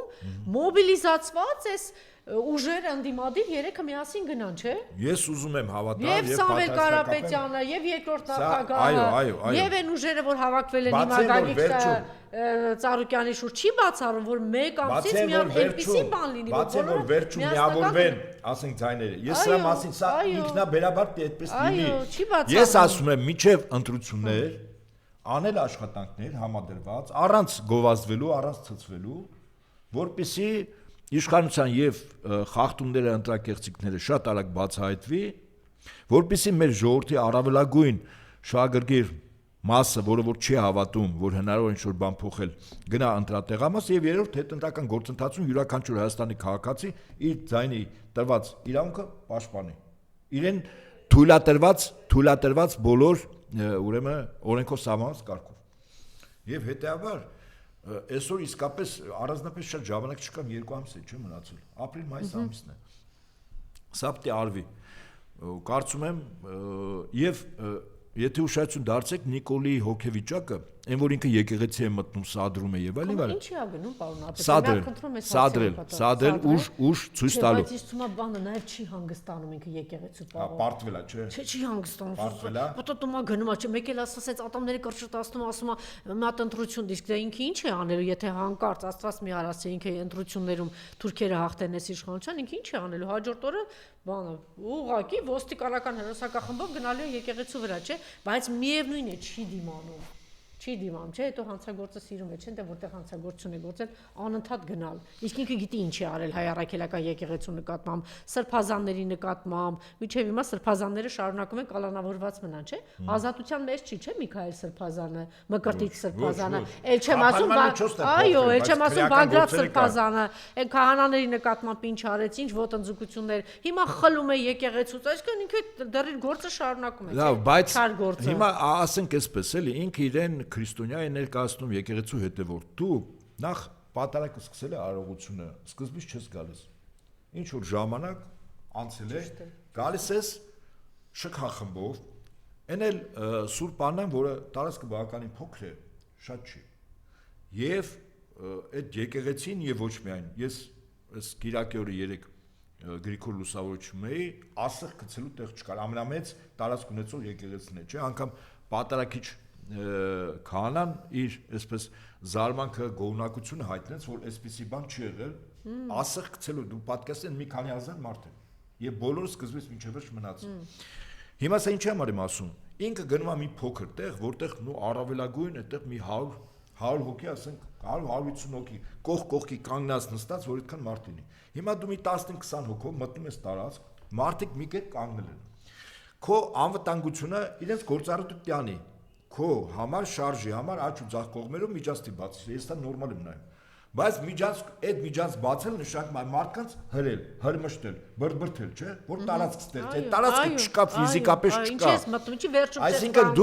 մոբիլիզացված էս ուժերը ընդդիմադիր 3-ը միասին գնան չէ ես ուզում եմ հավատալ եւ Սամվել Կարապետյանը եւ երկրորդ նախագահը եւ այն ուժերը որ հավաքվել են հիմա Գագիկ Ծառուկյանի շուրջ չի բացառում որ մեկ ամսից մի հատ այնպիսի բան լինի որ վերջում միավորվեն ասենք ձայները ես սրա մասին սա ինքնաբերաբար այդպես լինի ես ասում եմ միջև ընտրություններ անել աշխատանքներ համադրված առանց գովազդվելու առանց ցցվելու որպեսզի իշխանության եւ խախտումները ընտրակեղծիքները շատ արագ բացահայտվի որպեսզի մեր ժողովրդի առավելագույն շահագրգիռ մասը, որը որ չի հավատում, որ հնարավոր է ինչ-որ բան փոխել, գնա ընտրատեղամաս եւ երրորդ հետընտրական գործընթացում յուրաքանչյուր Հայաստանի քաղաքացի իր ձայնի տրված իրավունքը պաշտպանի։ Իրեն թույլատրված բոլոր ուրեմն օրենքով սահմանված կարգով։ Եվ հետեւաբար այսօր իսկապես առանձնապես շատ ժամանակ չկա 2 ամիս է չէ մնացել։ Ապրիլ-մայիս ամիսն է։ Սա պետք է արվի։ Կարծում եմ եւ եթե ուշադրություն դարձեք Նիկոլի հոգեվիճակը, այն որ ինքը եկեղեցի է մտնում, սադրում է եւ այլն։ Ինչի է գնում, պարոն Ապետյան, սադրել ուժ ցույց տալու։ Բայց իսկ թվում է բանը նաեւ չի հանգստանում ինքը եկեղեցու պարոն։ Պարտվել է, չէ։ Չի հանգստանում։ Պարտվել է։ Պատոտումա գնում է, չէ, մեկ էլ ասած ատամների կրճտացնում, ասում է մատ ընտրություն դիսկ, դա ինքը ինչ է անելու, եթե հանկարծ Աստված մի արած է ինքը ընտրություններում թուրքերը հաղթեն այս իշխանության, ինքը ինչ է անելու, հաջորդ օրը բանը ուղղակի ոստիկանական հերոսակախմբով գնալու է եկեղեցու վրա, չէ, բայց միևնույն է չի դիմանում, չէ, հետո հանցագործը սիրում է, չէ, դե որտեղ հանցագործություն է գործել, անընդհատ գնալ։ Իսկ ինքը գիտի ինչ է արել հայ առաքելական եկեղեցու նկատմամբ, սրբազանների նկատմամբ, միջև հիմա սրբազանները շարունակում են կալանավորված մնան, չէ։ Ազատության մեջ չի, չէ, Միքայել Սրբազանը, Մկրտիչ Սրբազանը, ել չեմ ասում, այո, ել չեմ ասում Բագրատ Սրբազանը, այն քահանաների նկատմամբ ինչ արեց, ինչ ոտնձգություններ, հիմա խլում է եկեղեցուց, այսինքն ինքը դեռ իր գործը շարունակում է, լավ, բայց հիմա ասենք այսպես էլի, ինքը իրեն քրիստոնյա է ներկայացնում եկեղեցու հետևորդ։ Դու նախ պատարակը սկսել է արարողությունը, սկզբից չես գալիս։ Ինչ որ ժամանակ անցել է, գալիս ես շքախմբով, այն էլ Սուրբ Աննան, որը տարածքը բավականին փոքր է, շատ չի։ Եվ այդ եկեղեցին եւ ոչ միայն, ես այս Կիրակի օրը 3 Գրիգոր լուսավորչում էի, ասեղ գցելու տեղ չկար, ամենամեծ տարածք ունեցող եկեղեցին է, չէ՞, անգամ պատարակիչ քահանան իր այսպես զարմանքը գոհունակությունը հայտնեց, որ այսպիսի բան չի եղել, ասեղ գցելու, դու պատկերացրու մի քանի հազար մարդ է եւ բոլորը սկզբից մինչեւ վերջ մնացին։ Հիմա սա ինչի համար եմ ասում, ինքը գնում է մի փոքր տեղ, որտեղ նու առավելագույն այդտեղ մի 100 հոգի, ասենք 100-150 հոգի կողքի կանգնած նստած, որ այդքան մարդ լինի։ Հիմա դու մի 15-20 հոգով մտնում ես տարածք, մարդիկ մի կերպ կանգնել են։ Քո անվտանգությունը իրենց գործառույթի անի, քո համար շարժի համար աջ ու ձախ կողմերով միջանցքի բացի, ես դա նորմալ եմ նայում։ Բայց այդ միջանց բացել նշանակում է մարդկանց հրել, հրմշտել, բրբրթել, չէ՞, որ տարածք ստեղծել, այդ տարածքը չկա, ֆիզիկապես չկա։ Ինչ ես մտնում, ինչի վերջում ես։ Այսինքն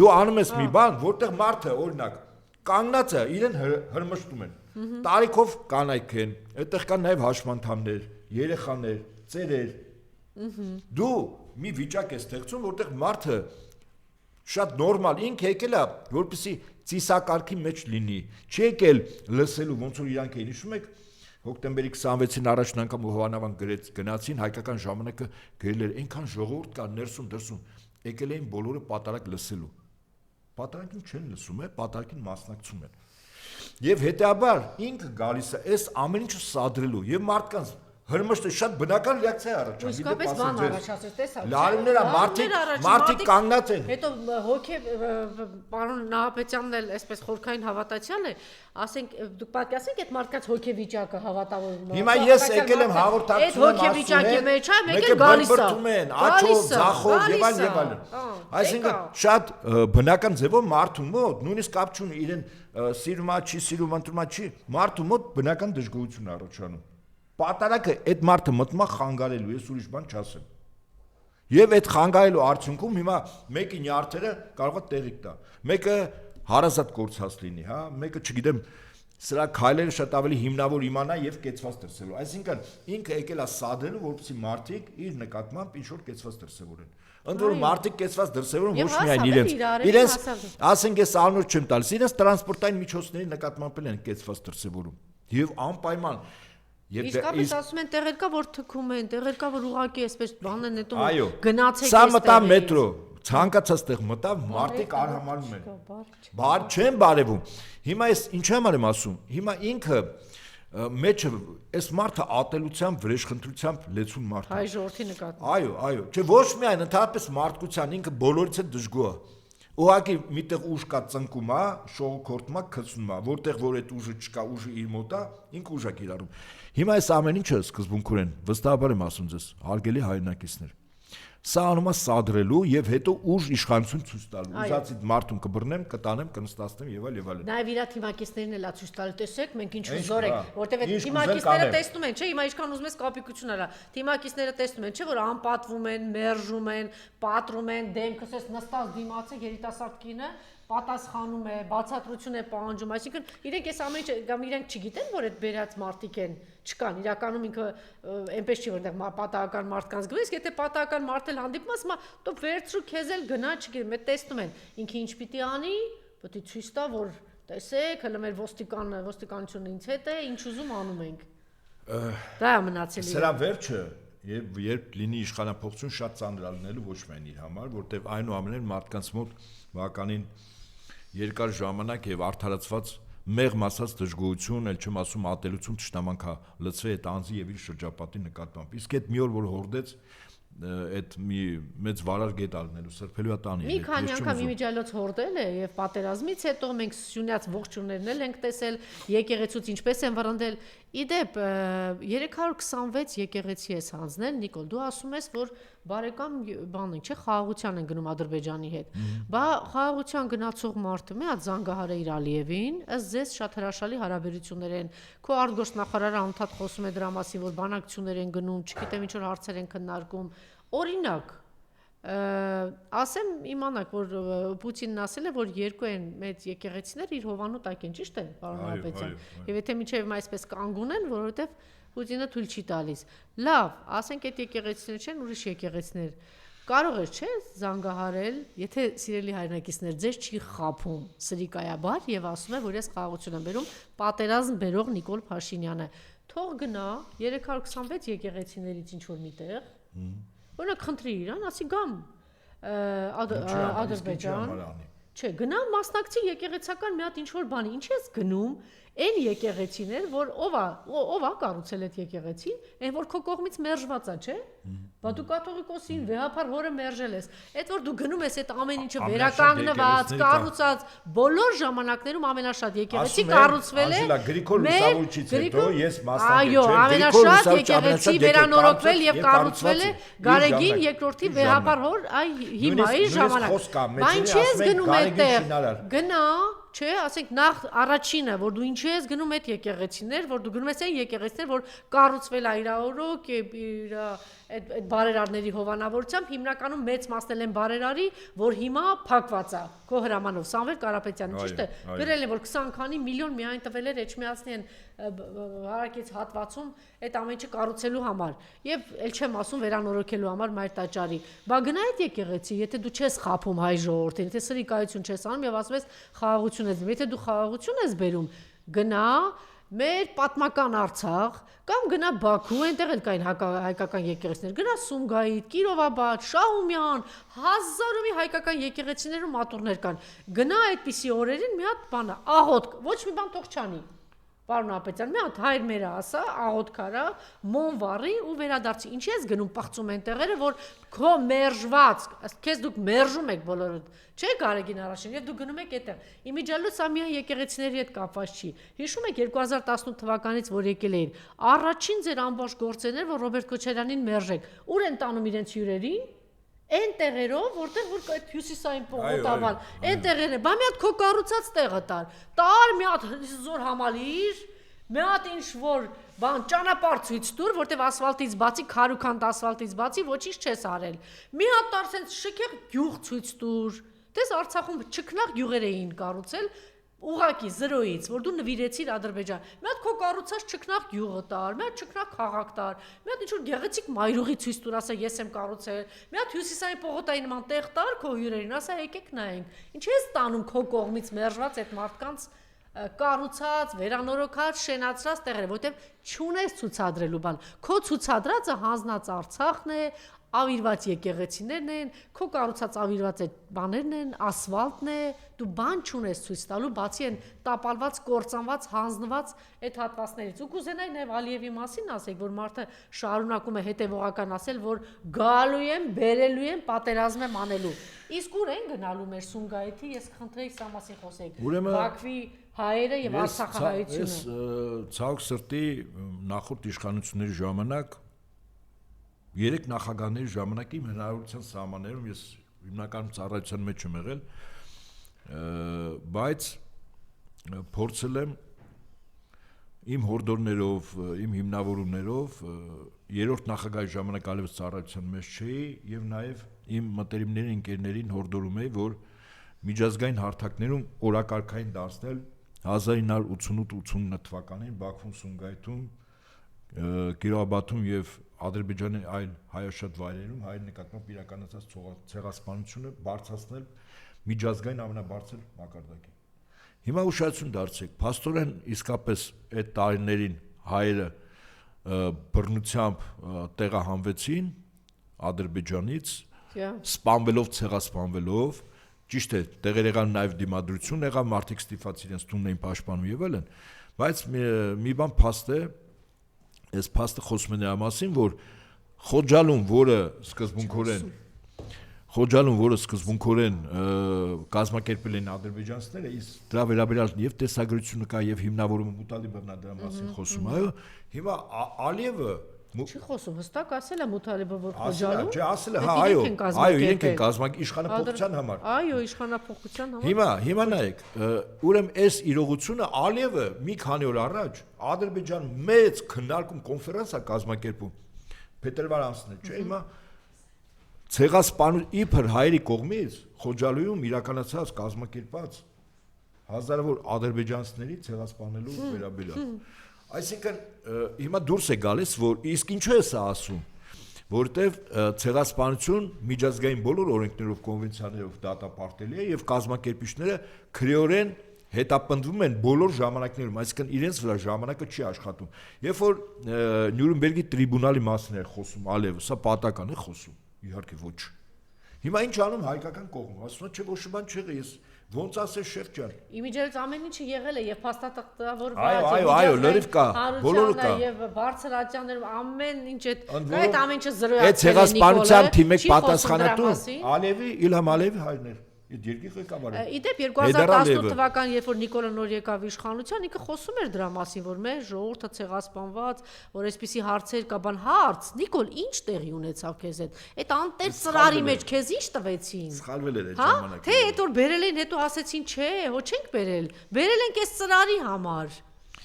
դու անում ես մի բան, որտեղ մարդը օրինակ կանգնած է, իրեն հրմշտում են։ Տարիքով կանայք են, այդտեղ կան նաև հաշմանդամներ, երեխաներ, ծերեր։ Դու մի վիճակ ես ստեղծում, որտեղ մարդը շատ նորմալ ինքը եկել է, որպեսզի ծիսակարգի մեջ լինի, չի եկել լսելու, ոնց որ իրանք էին, հիշում եք, հոկտեմբերի 26-ին առաջին անգամ Հովանավան գնացին, հայկական ժամանակը գրել էր, այնքան ժողովուրդ կար ներսում դրսում, եկել էին բոլորը պատարակ լսելու։ Պատարակին չեն լսում, պատարակին մասնակցում են։ Եվ հետեաբար ինքը գալիս է այս ամեն ինչը սադրելու եւ մարդկանց հրմշտը շատ բնական ռեակցիա առաջացավ։ Իսկապես բան առաջացավ, տեսա։ Լարումները մարդիկ կանգնած են։ Հետո հոգե պարոն Նահապետյանն էլ այսպես խորքային հավատացյալ է, ասենք դուք պատկերացնեք այդ մարդկանց հոգեվիճակը հավատավոր։ Հիմա ես եկել եմ հաղորդակցություն հոգեվիճակի մեջ, հա, մեկ էլ գալիս է։ Աչով, ձախով եւ այլն։ Այսինքն շատ բնական ձևով մարդու մոտ նույնիսկ կապ չունի իրեն սիրում է, չի սիրում, ընտրում է, չի, մարդու մոտ բնական դժգոհություն առաջանում։ Պատարակը այդ մարդը մտնում է խանգարելու, ես ուրիշ բան չասեմ։ Եվ այդ խանգարելու արդյունքում հիմա մեկի նյարդերը կարող է տեղիք տա։ Մեկը հարազատ կորցած լինի, հա, մեկը չգիտեմ, սրա քայլերը շատ ավելի հիմնավոր իմանա եւ կեցված դրսևորել։ Այսինքն ինքը եկել է սադրելու, որպեսզի մարդիկ իր նկատմամբ ինչ որ կեցված դրսևորեն։ Ընդ որում մարդիկ կեցված դրսևորում ոչ միայն իրենց, ասենք ես անոր չեմ տալիս, իրենց տրանսպորտային միջոցների նկատմամբ են կեցված դրսևորում։ Եվ անպայման Իսկապես ասում են տեղեր կա որ թքում են, տեղեր կա որ ուղակի այսպես բան են նետում գնացեք այստեղ։ Սա մտա մետրո, ցանկացած տեղ մտա, մարդիկ արհամարում են։ Բար չեն բարևում։ Հիմա ես ինչ եմ ասում։ Հիմա ինքը մեջը այս մարդը ատելությամբ, վրեժխնդրությամբ լեցուն մարդ է։ Հայ ժողովրդի նկատմամբ։ Այո, չէ ոչ միայն ընդհանրապես մարդկության ինքը բոլորից է դժգոհ։ Ուղղակի միտեղ ուժ կա ծնկում է, շողոքորթում է, քցնում է, որտեղ որ այդ ուժը չկա, ուժը իր մոտ է, ինքը ուժ է կիրառում։ Հիմա այս ամեն ինչը սկզբունքորեն վստահաբար եմ ասում ձեզ, հարգելի հայրենակիցներ։ Սա անում է սադրելու եւ հետո ուժ իշխանություն ցույց տալու։ Ուզածի մարդուն կբռնեմ, կտանեմ, կնստացնեմ եւ այլ։ Նաեւ իր թիմակիցներն էլ ցույց տալու, տեսեք, մենք ինչ ուզոր ենք, որտեւ այդ թիմակիցները տեսնում են, չէ, հիմա ինչքան ուզում ես կապիկություն արա։ Թիմակիցները տեսնում են, չէ, որ անպատվում են, մերժում են, պատռում են, դեմքս էս նստած դիմացը երիտասարդ կինը պատասխանում է, բացատրություն է պահանջում, այսինքն իրենք այս ամեն ինչը կամ իրենք չգիտեն, որ այդ բերած մարդիկ են, չկան, իրականում ինքը այնպես չի, որ այնտեղ պատահական մարդկանց գլուխ, եթե պատահական մարդ էլ հանդիպում ասում, դու վերցրու քեզ էլ գնա, չգիտեմ, այդ տեսնում են, ինքը ինչ պիտի անի, պետք է ցույց տա, որ տեսեք, հələ մեր ոստիկանությունը ինձ հետ է, ինչ ուզում անում ենք։ Դա է մնացել։ Սրա վերջը երբ լինի իշխանապողություն շատ ծանրալնելու ոչ միայն իր համար, որտեղ այնուամենայնիվ մարդկանց մոտ բավականին երկար ժամանակ եւ արդարացված մեղմ ասած դժգոհություն, ել չեմ ասում ատելություն ճշտամանքա լծվի այդ անձի եւ իր շրջապատի նկատմամբ։ Իսկ այդ մի օր որ հորդեց այդ մի մեծ վարար գետ ալնելու սրբելու տանի։ Մի քանի անգամ իմիջիայլոց հորդել է եւ պատերազմից հետո մենք Սյունյաց ողջուններն էլ ենք տեսել, եկեղեցուց ինչպես են վռնդել։ Իդեպ 326 եկեղեցի ես հանձնել, Նիկոլ, դու ասում ես, որ բարեկամ բան ինչ է, խաղաղության են գնում Ադրբեջանի հետ։ Բա խաղաղության գնացող մարդը մի հատ զանգահար է իր Ալիևին, ըստ ձեզ շատ հրաշալի հարաբերություններ են։ Քո արտգործնախարարը անդադ խոսում է դրա մասին, որ բանակցություններ են գնում, չգիտեմ ինչ որ հարցեր են քննարկում։ Օրինակ, ասեմ իմանաք, որ Պուտինն ասել է, որ երկու են մեծ եկեղեցիներ իր հովանու տակ են, ճիշտ է, պարոն Հարապետյան։ Եվ եթե միջև այսպես կանգուն են, որովհետև Պուտինը թույլ չի տալիս։ Լավ, ասենք այդ եկեղեցիներ չեն, ուրիշ եկեղեցիներ։ Կարող է, չէ, զանգահարել, եթե սիրելի հայրենակիցներ, ձեզ չի խափում սրիկայաբար եւ ասում է, որ ես խաղաղություն եմ բերում, պատերազմ բերող Նիկոլ Փաշինյանը։ Թող գնա 326 եկեղեցիներից ինչ որ միտեղ։ Օրինակ խնդրի իրան, ասի գամ Ադրբեջան։ Չէ, գնա մասնակցի եկեղեցական մի հատ ինչ որ բանի, ինչ ես գնում այն եկեղեցիներ, որ ով է կառուցել այդ եկեղեցին, այն որ քո կողմից մերժված է, չէ՞։ Բա դու կաթողիկոսին վեհապար հորը մերժել ես։ Այդ որ դու գնում ես այդ ամեն ինչը վերականգնված, կառուցած, բոլոր ժամանակներում ամենաշատ եկեղեցի կառուցվել է։ Գրիգոր Լուսավորչից հետո ես մասնակցել եմ։ Այո, ամենաշատ եկեղեցի վերանորոգվել եւ կառուցվել է Գարեգին երկրորդի վեհապար հոր, այ հիմա իր ժամանակ։ Բա ինչ ես գնում այդտեղ։ Գնա Չէ, ասենք նախ առաջինը, որ դու ինչու ես գնում այդ եկեղեցիներ, որ դու գնում ես այն եկեղեցիներ, որ կառուցվել է իր օրոք, իր այդ բարերարների հովանավորությամբ, հիմնականում մեծ մասն են բարերարի, որ հիմա փակված է, քո հրամանով, Սամվել Կարապետյանը, ճիշտ է, գրել են, որ 20 քանի միլիոն միայն տվել էր Էջմիածնի հարակից հատվածում այդ ամեն ինչը կառուցելու համար, եւ ել չեմ ասում վերանորոգելու համար Մայր տաճարի, բա գնա այդ եկեղեցի, եթե դու չես խափում հայ ժողովրդին, եթե սրիկայություն չես անում եւ ասում ես խաղաղություն ես բերում, եթե դու խաղաղություն ես բերում, գնա մեր պատմական Արցախ կամ գնա Բաքու, այնտեղ էլ կային հայկական եկեղեցիներ, գնա Սումգայիթ, Կիրովաբադ, Շահումյան, հազարով մի հայկական եկեղեցիներ ու մատուռներ կան, գնա այդպիսի օրերին մի հատ բան, աղոթք, ոչ մի բան թող չանի, պարոն Ապետյան, մի հատ հայր մերը ասա, աղոթքարա, մոն վառի ու վերադարձի, ինչ ես գնում պղծում են տեղերը, որ քո մերժված, քեզ դուք մերժում եք բոլորը, չէ Գարեգին Արաշեն, եւ դու գնում եք այդտեղ։ Իմիջիալոց ամիան եկեղեցիների հետ կապված չի։ Հիշում եք 2018 թվականից որ եկել էին, առաջին ձեր ամբողջ գործերն էր, որ Ռոբերտ Քոչարյանին մերժեք։ Ուր են տանում իրենց հյուրերին։ Այն տեղերով, որտեղ որ այդ հյուսիսային պողոտավար, այն տեղերը, բա մի հատ քո կառուցած տեղը տար մի հատ զոր համալիր, մի հատ ինչ որ բան ճանապարհ ցույց տուր, որտեղ ասֆալտից բացի քարուքանտ ասֆալտից բացի ոչինչ չես արել։ Մի հատ տար sense շքեղ գյուղ ցույց տուր։ Դες Արցախում չքնաղ գյուղեր էին կառուցել, ուղակի 0-ից, որ դու նվիրեցիր Ադրբեջան։ Մի հատ քո կառուցած չքնաղ գյուղը տար, մի հատ չքնաղ քաղաք տար, մի հատ ինչ-որ գեղեցիկ մայրուղի ցույց տուր, ասա ես եմ կառուցել, մի հատ հյուսիսային պողոտայի նման տեղ տար քո հյուրերին, ասա եկեք նայենք։ Ինչ ես տանում քո կողմից մերժված այդ մարդկանց կառուցած, վերանորոգած, շենացած տեղերը, որտեղ չունես ցուցադրելու բան։ Քո ցուցադրածը հանձնած Արցախն է, ավիրված եկեղեցիներն են, քո կառուցած ավիրված այդ բաներն են, ասֆալտն է, դու բան չունես ցույց տալու, բացի այն տապալված, կործանված, հանձնված այդ հատվածներից։ Ու կուզենայի նաև Ալիևի մասին ասեք, որ մարդը շարունակում է հետևողական ասել, որ գալու եմ, բերելու եմ, պատերազմ եմ անելու։ Իսկ ուր են գնալու մեր Սումգայիթի, ես խնդրեի սա մասին խոսեք։ Բաքվի հայերը եւ Արցախահայությունը։ Ես ցավոք սրտի նախորդ իշխանությունների ժամանակ 3 նախագահների ժամանակ իմ հնարավորության սահմաններում ես հիմնականում ծառայության մեջ եմ եղել, բայց փորձել եմ իմ հորդորներով, իմ հիմնավորումներով երրորդ նախագահի ժամանակ այլևս ծառայության մեջ չէի եւ նաեւ իմ մտերիմների ընկերներին հորդորում էի, որ միջազգային հարթակներում օրակարգային դարձնել 1988-89 թվականին Բաքվում, Սումգայիթում, Կիրովաբադում եւ Ադրբեջանի այլ հայաշատ վայրերում հայերի նկատմամբ իրականացած ցեղասպանությունը բարձրացնել միջազգային ամենաբարձր մակարդակի։ Հիմա ուշադրություն դարձրեք, փաստորեն իսկապես այդ տարիներին հայերը բռնությամբ տեղահանվեցին Ադրբեջանից, սպանվելով, ցեղասպանվելով, ճիշտ է, տեղեր եղան նաև դիմադրություն եղավ, մարդիկ ստիպված իրենց տունն էին պաշտպանում եւ այլն, բայց մի բան փաստ է, այս փաստը խոսում է նրա մասին, որ Խոջալուն, որը սկզբունքորեն կազմակերպել են ադրբեջանցիները, իսկ դրա վերաբերյալ եւ տեսագրությունը կա եւ հիմնավորումը Մուտալիբովն դրա մասին խոսում, այո, հիմա Ալիևը չի խոսում, հստակ ասել է Մուտալիբը, որ Խոջալուն, չէ, ասել է, այո, իրենք են կազմակերպել իշխանապողության համար։ Այո, իշխանապողության համար։ Հիմա նայեք, ուրեմն այս իրողությունը Ալիևը մի քանի օր առաջ Ադրբեջան մեծ քննարկում կոնֆերանս է կազմակերպում փետրվար ամսին, չէ՞, հիմա ցեղասպանություն իբր հայերի կողմից Խոջալույում իրականացած կազմակերպած հազարավոր ադրբեջանցիների ցեղասպանելու վերաբերյալ։ Այսինքն հիմա դուրս է գալիս, որ իսկ ինչու է սա ասում, որտեվ ցեղասպանություն միջազգային բոլոր օրենքներով, կոնվենցիաներով դատապարտելի է եւ կազմակերպիչները քրեորեն հետապնդվում են բոլոր ժամանակներում, այսինքն իրենց վրա ժամանակը չի աշխատում։ Երբ որ Նյուրնբերգի տրիբունալի մասին է խոսում Ալիևը, սա պատական է խոսում, իհարկե ոչ։ Հիմա ինչ անում հայկական կողմը, ասում է, չէ, ոչ մի բան չեղի, ես ոնց ասես Շեխ ջան։ Իմիջիայլոց ամեն ինչը եղել է եւ փաստաթղթավորված այո, լրիվ կա, բոլորը կա։ Եվ բարձր ատյաններում ամեն ինչ այդ ամեն ինչը զրոյացել է։ Այդ ցեղասպանության թիմեք պատասխանատու Ալիևի, Իլհամ Ալիևի հայրն էր։ Այդ երկի ղեկավարը։ Իդեպ 2018 թվականին, երբ որ Նիկոլը նոր եկավ իշխանության, ինքը խոսում էր դրա մասին, որ մեր ժողովուրդը ցեղասպանված, որ այսպիսի հարցեր կա, բան հարց, Նիկոլ, ինչ տեղի ունեցավ քեզ հետ։ Այդ անտեր ծրարի մեջ քեզ ինչ տվեցին։ Սխալվել էր այդ ժամանակ։ Թե այդ որ բերել են, հետո ասեցին, չէ, հո չենք բերել։ Բերել ենք այս ծրարի համար։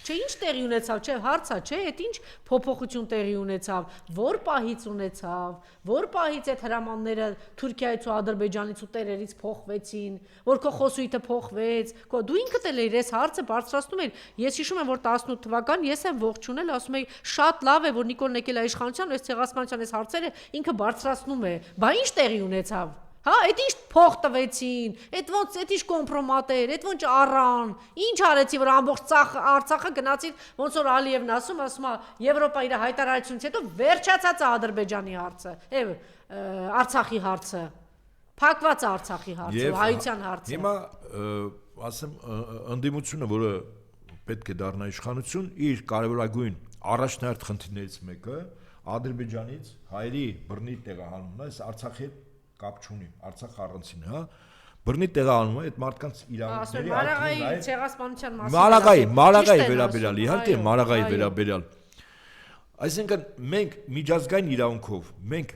Չէ, ինչ տեղի ունեցավ, չէ, հարցա, չէ, այդ ինչ փոփոխություն տեղի ունեցավ, որ պահից ունեցավ, որ պահից այդ հրամանները Թուրքիայից ու Ադրբեջանից ու տերերից փոխվեցին, որ քո խոսույթը փոխվեց, դու ինքդ էլ ես հարցը բարձրացնում եմ, ես հիշում եմ, որ 18 թվական ես եմ ողջունել, ասում եմ, շատ լավ է, որ Նիկոլն եկել է իշխանության, այս ցեղասպանության այս հարցերը ինքը բարձրացնում է, բա ինչ տեղի ունեցավ։ Այդ ինչ փող տվեցին, այդ ինչ կոմպրոմատ էր, այդ ոնց առան, ինչ արեցի, որ ամբողջ Արցախը գնացին, ոնց որ Ալիևն ասում է, Եվրոպա իր հայտարարությունից հետո վերջացած է Ադրբեջանի հարցը, Արցախի հարցը, փակված Արցախի հարցը, հայության հարցը։ Հիմա ասեմ, ընդդիմությունը, որը պետք է դառնա իշխանություն, իր կարևորագույն առաջնահերթ խնդիրներից մեկը Ադրբեջանից հայերի բռնի տեղահանումն է, այս Արցախի հետ կապ չունի, Արցախ առանցին է, բռնի տեղահանումը այդ մարդկանց իրավունքների Մարաղայի ցեղասպանության մասին Մարաղայի վերաբերյալ, իհարկե Մարաղայի վերաբերյալ։ Այսինքն մենք միջազգային իրավունքով մենք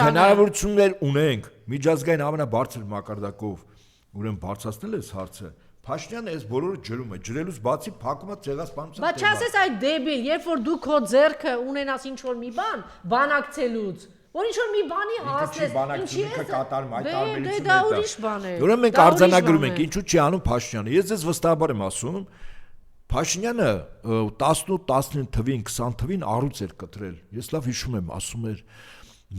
հնարավորություններ ունենք միջազգային ամենաբարձր մակարդակով ուրեմն բարձրացնել այս հարցը։ Փաշինյանը այս բոլորը ջրում է, ջրելուց բացի փակում է ցեղասպանության թեման։ Բայց չասես այդ դեբիլ, երբ որ դու քո ձեռքը ունենաս ինչ-որ մի բան, բանակցելուց, որ ինչ-որ մի բանի հասնես, ինչի՞ կատարում այդ տարբերությունը։ Դա ուրիշ բան է։ Ուրեմն մենք արձանագրում ենք, ինչու՞ չի անում Փաշինյանը։ Ես ձեզ վստահաբար եմ ասում, Փաշինյանը 18-19 թվին, 20 թվին առույց էր կտրել։ Ես լավ հիշում եմ, ասում էր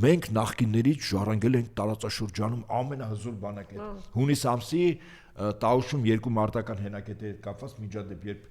մենք նախկիններից ժառանգել ենք տարածաշրջանում ամենահզոր բանակը։ Հունիս ամսի Տաուշում երկու մարտական հենակետեր կապված միջադեպ, երբ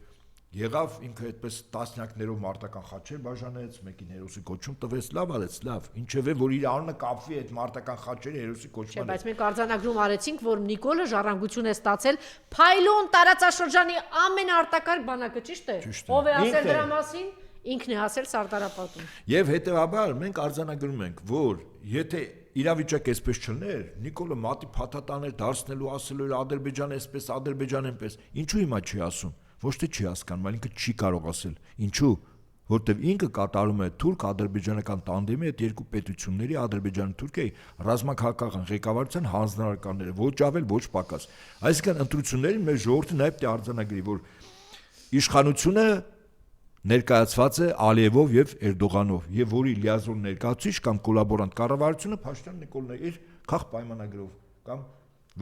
եղավ ինքը այդպես տասնյակներով մարտական խաչեր բաժանեց, մեկին հերոսի կոչում տվեց, լավ արեց, լավ, ինչևէ որ իր անունը կապվի այդ մարտական խաչերը հերոսի կոչման։ Չէ, բայց մենք արձանագրում արեցինք, որ Նիկոլը ժառանգություն է ստացել Փայլուն տարածաշրջանի ամենաարտակարգ բանակը, ճիշտ է։ Ով է ասել դրա մասին։ Ինքն է ասել Սարդարապատում։ Եվ հետեւաբար մենք արձանագրում ենք, որ եթե իրավիճակը այսպես չլներ, Նիկոլը մատի փաթաթաներ դարձնելու ասելու էր Ադրբեջանը այսպես, Ադրբեջանը այնպես, ինչու հիմա չի ասում։ Ոչ թե չի հասկանում, այլ ինքը չի կարող ասել։ Ինչու՞։ Որտեվ ինքը կատարում է թուրք-ադրբեջանական տանդեմի այդ երկու պետությունների Ադրբեջանի Թուրքիայի ռազմաքաղաքական ղեկավարության հանձնարարականները, ոչ ավել, ոչ պակաս։ Այսինքն ընտրություններին մեր ժողովուրդը նաև պետք է արձանագրի, որ իշխանությունը ներկայացված է Ալիևով եւ Էրդողանով, եւ որի լիազոր ներկայացուցիչ կամ կոլաբորանտ կառավարությունը Փաշինյան Նիկոլն է իր քաղ պայմանագրով կամ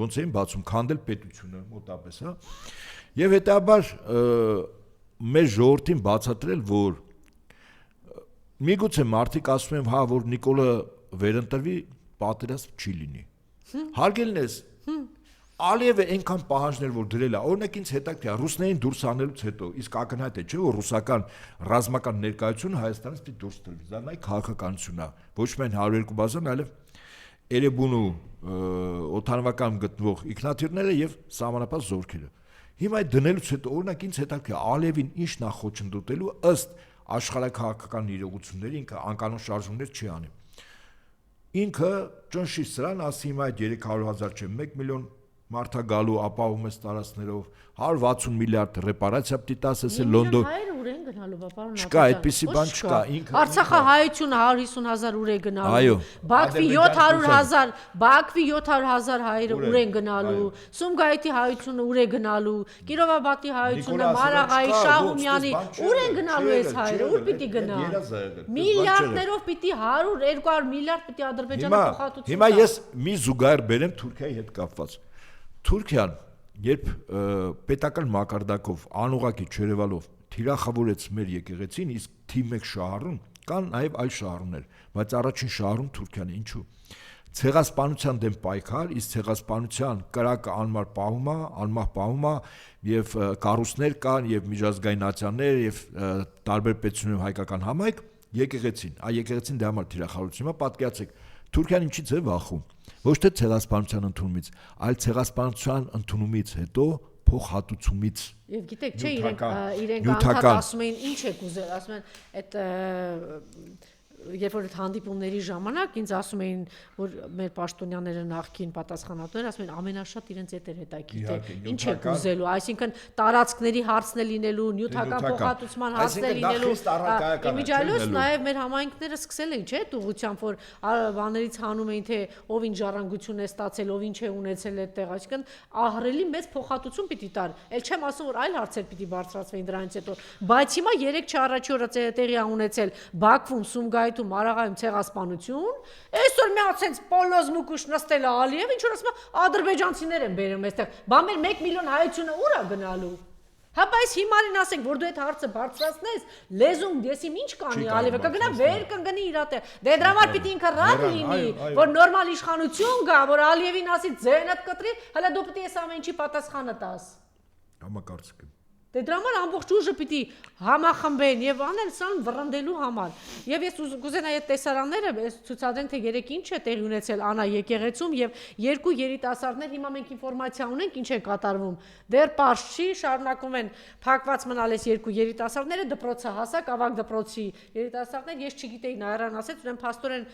ոնց էին բացում քանդել պետությունը մոտապես, հա։ Եվ հետաբար մեր ժողովրդին բացատրել, որ միգուցե մարդիկ ասում են, հա, որ Նիկոլը վերընտրվի, պատերազմ չի լինի։ Հարգելն ես Ալիևը այնքան պահանջներ որ դրել է, օրինակ ինձ հետաքրքիր է ռուսներին դուրս անելուց հետո, իսկ ակնհայտ է, չէ՞ որ ռուսական ռազմական ներկայությունը Հայաստանից պիտի դուրս տրվի, դա նայ քաղաքականությունն է, ոչ միայն 102 բազան, այլև Էրեբունու օթանավականում գտնվող ինքնաթիռները եւ սահմանապահ զորքերը։ Հիմա այդ դնելուց հետո օրինակ ինձ հետաքրքիր է Ալիևին ինչ նախոչնդոտելու ըստ աշխարհաքաղաքական իրողությունների ինքը անկանոն շարժումներ չի անի։ Ինքը ճնշի սրան, ասի հիմա այդ 300,000 չէ, 1 միլիոն մարդա գալու ապահովում է տարածքներով 160 միլիարդ ռեպարացիա պիտի տաս ասել Լոնդոն ուրեն գնալու բա պարոն չկա այդպիսի բան չկա ինքը Արցախահայությունը 150,000 ուր է գնալու Բաքվի 700,000 հայերը ուր են գնալու Սումգայիթի հայությունը ուր է գնալու Կիրովաբադի հայությունը Մարաղայի Շահումյանի ուր են գնալու այս հայերը ուր պիտի գնա միլիարդներով պիտի 100-200 միլիարդ պիտի Ադրբեջանը փոխհատուցի Հիմա ես մի զուգահեռ բերեմ Թուրքիայի հետ կապված Թուրքիան երբ պետական մակարդակով անուղակի չերևալով թիրախավորեց մեր եկեղեցին, իսկ թիվ 1 շահառուն կան նաև այլ շահառուներ, բայց առաջին շահառուն Թուրքիան է, ինչու։ Ցեղասպանության դեմ պայքար, իսկ ցեղասպանության կրակը անմահ պահում է եւ կառույցներ կան եւ միջազգայնացիաներ եւ տարբեր պետություններով հայկական համայնք եկեղեցին, այ եկեղեցին դե համար թիրախավորություն, հիմա պատկերացեք Թուրքիան ինչից է վախում։ Ոչ թե ցեղասպանության ընդունումից, այլ ցեղասպանության ընդունումից հետո փոխհատուցումից։ Եվ գիտեք, չէ, իրենք անդադ ասում էին ինչ եք ուզել, ասում են այդ երբ որ այդ հանդիպումների ժամանակ ինձ ասում էին, որ մեր պաշտոնյաները նախկին պատասխանատուները ասում են ամենաշատ իրենց էտեր հետաքրքիր է, ինչ եք ուզելու, այսինքն տարածքների հարցն է լինելու, նյութական փոխհատուցման հարցն է լինելու, իմիջիայլոց նաև մեր համայնքները սկսել էին, չէ՞, ուղղությամբ որ բաներից հանում էին, թե ով ինչ ժառանգություն է ստացել, ով ինչ է ունեցել այդտեղ, այսինքն ահռելի մեծ փոխհատուցում պիտի տար, ել չեմ ասում, որ այլ հարցեր պիտի բարձրացվեին դրանից հետո, բայց հիմա 3 չառաջի օրը տեղի ունեցել Բաքվում, Սումգայիթում, Մարաղայում ցեղասպանություն, այսօր մի ասենց Պոլոզ Մուկուշ նստել է Ալիև, ինչ որ ասում է ադրբեջանցիներ են բերում այստեղ, բա մեր 1 միլիոն հայությունը ուր է գնալու։ Հա բայց հիմարին ասենք, որ դու այդ հարցը բարձրացնես, լեզուն դեսիմ ինչ կանի Ալիևը, կգնա վեր կընկնի իր տեղ։ Դե դրա համար պիտի ինքը ռադ լինի, որ նորմալ իշխանություն գա, որ Ալիևին ասի ձենդ կտրի, հələ դու պիտի այս ամեն ինչի պատասխանը տաս։ Համակարծիք եմ։ Դե դրա համար ամբողջ ուժը պիտի համախմբեն եւ անեն սան վռնդելու համար։ Եվ ես կուզենայի այդ տեսարանները ցուցադրենք թե երեք ինչ է տեղի ունեցել Անա եկեղեցում եւ երկու երիտասարդներ հիմա մենք ինֆորմացիա ունենք ինչ է կատարվում։ Դեռ պարզ չի, շարունակում են փակված մնալ այս երկու երիտասարդները դպրոցը հասակ, ավագ դպրոցի երիտասարդներ, ես չգիտեի Նայարան ասեց, ուրեմն փաստորեն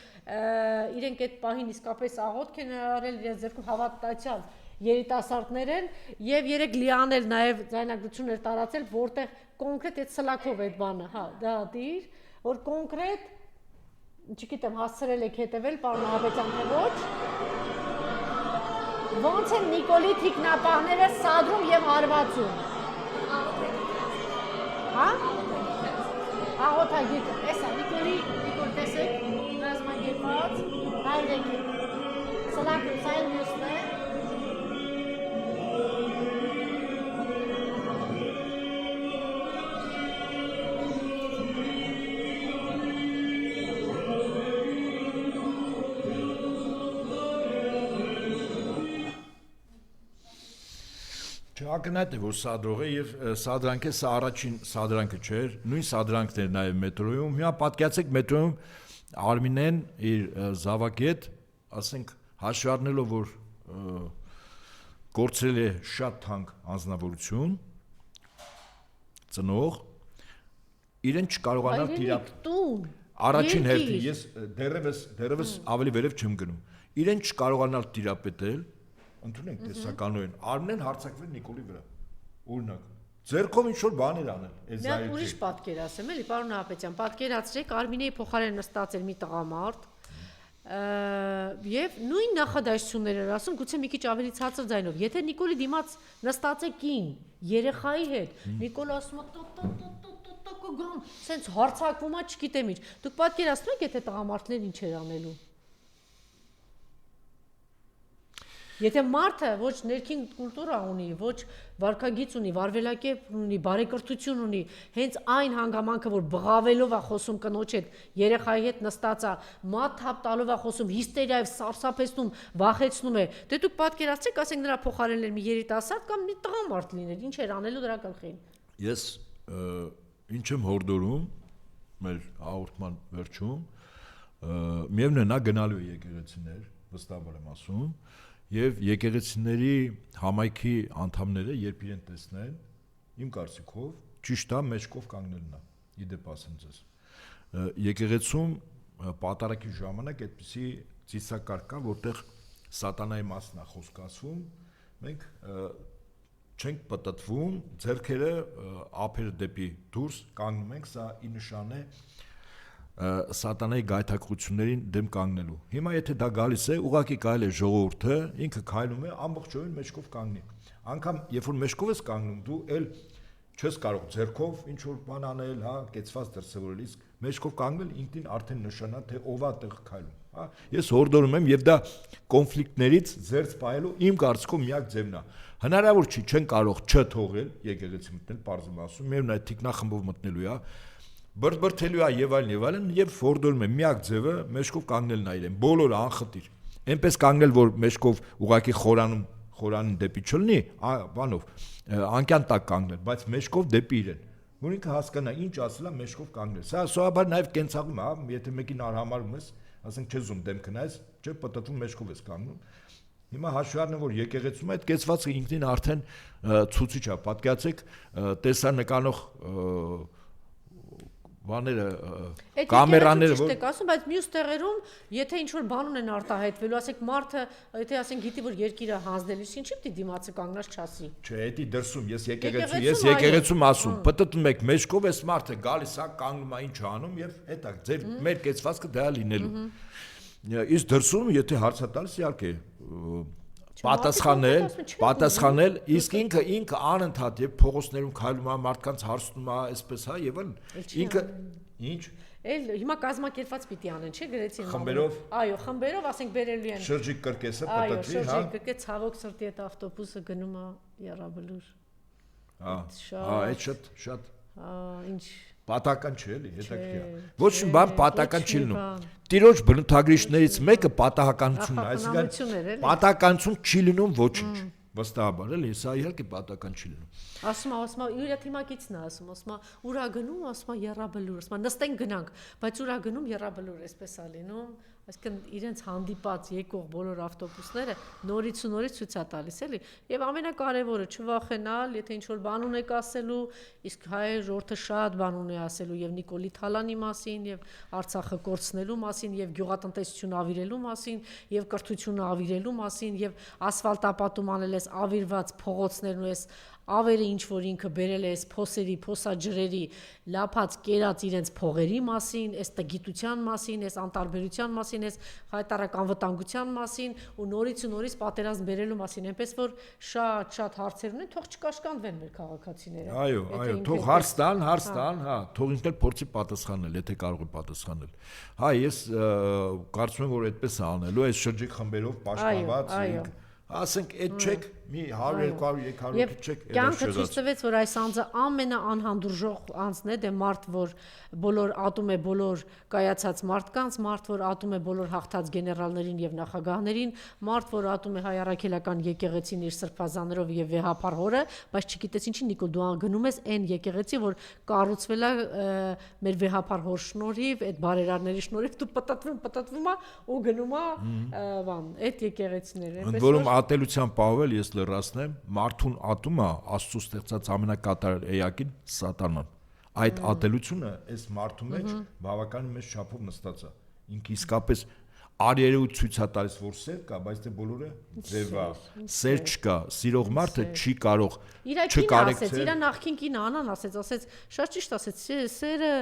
իրենք այդ պահին իսկապես աղոթք են արել իրենց ձեռքում հավատացյալ երիտասարդներ են եւ երեք լիանել նաեւ ձայնագրություններ տարածել որտեղ կոնկրետ այդ սլակով այդ բանը հա դա դիր որ կոնկրետ չգիտեմ հասցրել եք հետեւել պարոն Ահաբեկյան թե ոչ ոնց են Նիկոլի թիկնապահները սադրում եւ հարվածում հա աղոթագիր էսա Նիկոլ տեսեք ռազմագերված հայրեկ սլակը сайн մյուսն է Ակնհայտ է, որ սադրող է եւ սադրանքը սա առաջին սադրանքը չէր, նույն սադրանքն էր նաեւ մետրոյում։ Հիմա պատկերացեք մետրոյում Արմինեն իր զավակի հետ, ասենք հաշվի առնելով որ կորցրել է շատ թանկ անձնավորություն, ծնող, իրեն չկարողանալ տիրապետել։ Առաջին հերթին ես դեռևս ավելի վերև չեմ գնում։ Իրեն չկարողանալ տիրապետել ընդունենք տեսականորեն Արմենեն հարձակվել Նիկոլի վրա օրինակ ձերքով ինչ որ բաներ անել այս զայրի Մի ուրիշ պատկեր ասեմ էլի պարոն Ահաբեկյան պատկերացրեք Արմինեի փոխարեն նստած էր մի տղամարդ եւ նույն նախադասություններ էր ասում գուցե մի քիչ ավելի ցածր ձայնով եթե Նիկոլի դիմաց նստած է կին երեխայի հետ Նիկոլը ասում է գոմ սենց հարցակվում է չգիտեմ ինչ դուք պատկերացնում եք եթե տղամարդներ ինչ էր անելու Եթե մարդը ոչ ներքին կուլտուրա ունի, ոչ վարքագիծ ունի, վարվելակերպ ունի, բարեկրթություն ունի, հենց այն հանգամանքը, որ բղավելով է խոսում կնոջ հետ, երեխայի հետ նստած է, մատ թափ տալով է խոսում, հիստերիայով սարսափեցնում, վախեցնում է, դե դուք պատկերացրեք, ասենք նրա փոխարեններ մի երիտասարդ կամ մի տղամարդ լիներ, ինչ էր անելու դրա գլխին։ Ես ինչ եմ հորդորում մեր հաղորդման վերջում, միևնույն է նա գնալու է եկեղեցիներ, վստահաբար եմ ասում, եւ եկեղեցիների համայնքի անդամները, երբ իրեն տեսնեն, իմ կարծիքով, ճիշտ է մեջքով կանգնելն է, իդեպ ասեմ ձեզ։ Եկեղեցում պատարակի ժամանակ այդպիսի ծիսակարգ կա, որտեղ սատանայի մասն է խոսք ասվում, մենք չենք պտտվում, ձեռքերը ափերը դեպի դուրս կանգնում ենք, սա ի նշան է սատանայի գայթակղություններին դեմ կանգնելու։ Հիմա եթե դա գալիս է, ուղղակի կարելի է ժողովուրդը ինքը քայլում է ամբողջովին մեջքով կանգնի։ Անկամ երբ որ մեջքով ես կանգնում, դու էլ չես կարող ձեռքով ինչ որ բան անել, հա, կեցված դրսևորել, իսկ մեջքով կանգնել ինքնին արդեն նշանա թե ով է տեղ քայլում, հա։ Ես հորդորում եմ եւ դա կոնֆլիկտներից զերծ պահելու իմ կարծիքով միակ ձևն է։ Հնարավոր չի, չեն կարող չթողել եկեղեցի մտնել, պարզում ասում, միևնույն է թիկնախմբով մտնելու է, բրբրթելու է եւ այլն, եւ հորդորում եմ միակ ձևը մեջքով կանգնելն է իրեն, բոլորը անխտիր։ Այնպես կանգնել, որ մեջքով ուղակի խորանին դեպի չլինի, բանով, անկյան տակ կանգնել, բայց մեջքով դեպի իրեն, որ ինքը հասկանա ինչ ասել է մեջքով կանգնել։ Սա սովորաբար նաեւ կենցաղում է, եթե մեկին արհամարում ես, ասենք չես ուզում դեմքը նայես, չէ, պտտվում մեջքով ես կանգնում։ Հիմա հաշվի առնեմ, որ եկեղեցում այդ կեցվածքը ինքնին արդեն ցուցիչ է, պատկերացեք, տեսանկանող բաները կամերաները որ եք ասում, բայց մյուս տեղերում, եթե ինչ որ բան ունեն արտահայտվելու, ասենք մարդը, եթե ասենք գիտի, որ երկիրը հանձնելու, ինչի՞ պիտի դիմացը կանգնած չասի։ Չէ, դա դրսում, ես եկեղեցում ասում, պտտում եք մեջքով, այս մարդը գալիս է, կանգնում է, ինչ անում եւ հետա ձեր մեր կեցվածքը դա լինելու։ Իսկ դրսում, եթե հարց է տալիս, իհարկե պատասխանել, իսկ ինքը անընդհատ եւ փողոցներում քայլում է, մարդկանց հարցնում է, այսպես հա եւ ինքը ինչ Էլ հիմա կազմակերպված պիտի անեն, չէ՞ գրեցին խմբերով։ Այո, խմբերով, ասենք բերելու են։ Շրջիկ կրկեսը պատտվի, հա։ Այո, շրջիկ կրկես ցավոք սրտի այդ ավտոբուսը գնում է Եռաբլուր։ Հա, այդ շատ ինչ պատական չէ, էլի, հետաքրքիր։ Ոչ մի բան պատական չի լինում։ Տիրոջ բնութագրիչներից մեկը պատահականությունն է, այսինքն պատահականություն չի լինում ոչինչ։ Վստահաբար էլի, սա իհարկե պատահական չի լինում։ Ասում, իր թիմակիցն է ասում, ուրա գնում, ասում Եռաբլուր, ասում նստենք գնանք, բայց ուրա գնում Եռաբլուր, այսպես է լինում։ Այսինքն իրենց հանդիպած եկող բոլոր ավտոբուսները նորից ու նորից ցույց է տալիս էլի եւ ամենակարևորը չվախենալ, եթե ինչ որ բան ունեք ասելու, իսկ հայ ժողովուրդը շատ բան ունի ասելու եւ Նիկոլի Թալանի մասին եւ Արցախը կորցնելու մասին եւ գյուղատնտեսություն ավիրելու մասին եւ կրթությունը ավիրելու մասին եւ ասֆալտապատում անել էս ավիրված փողոցներն ու էս ավերը ինչ որ ինքը բերել է էս փոսերի, փոսաջրերի, լափած կերած իրենց փողերի մասին, էս տգիտության մասին, էս անտարբերության մասին, էս հայտարարական վտանգության մասին ու նորից պատերազմ բերելու մասին, այնպես որ շատ հարցեր ունեն, թող չկաշկանդվեն մեր քաղաքացիները։ Այո, թող հարց տան, հա, թող ինքն էլ փորձի պատասխանել, եթե կարող է պատասխանել։ Հա, ես կարծում եմ, որ այդպես է անելու, այս շրջիկ խմբերով պաշտպանված ասենք այդ չեք մի 100-200 300 չեք կյանքը ցույց տվեց որ այս անձը ամենաանհանդուրժող անձն է դե մարդ որ բոլոր ատում է բոլոր կայացած մարդկանց մարդ որ ատում է բոլոր հաղթած գեներալներին եւ նախագահներին մարդ որ ատում է հայ առաքելական եկեղեցին իր սրբազաններով եւ վեհապար հորը բայց չգիտես ինչի Նիկոլ դու գնում ես այն եկեղեցի որ կառուցվել է մեր վեհապար հոր շնորհիվ այդ բարերարների շնորհիվ դու պտտվում է ու գնում է բան այդ եկեղեցիները այնպես որ ատելության պահվել ես լրացնեմ մարդուն ատումը Աստծո ստեղծած ամենակատարյալ էակին սատանան այդ ատելությունը այս մարդու մեջ բավականին մեծ չափով նստած է ինքը իսկապես արիերու ցույց է տալիս որ սեր կա բայց դե բոլորը ձև է սեր չկա սիրող մարդը չի կարող չկարեկցել իր նախքին կինը անան ասեց շատ ճիշտ ասեց սերը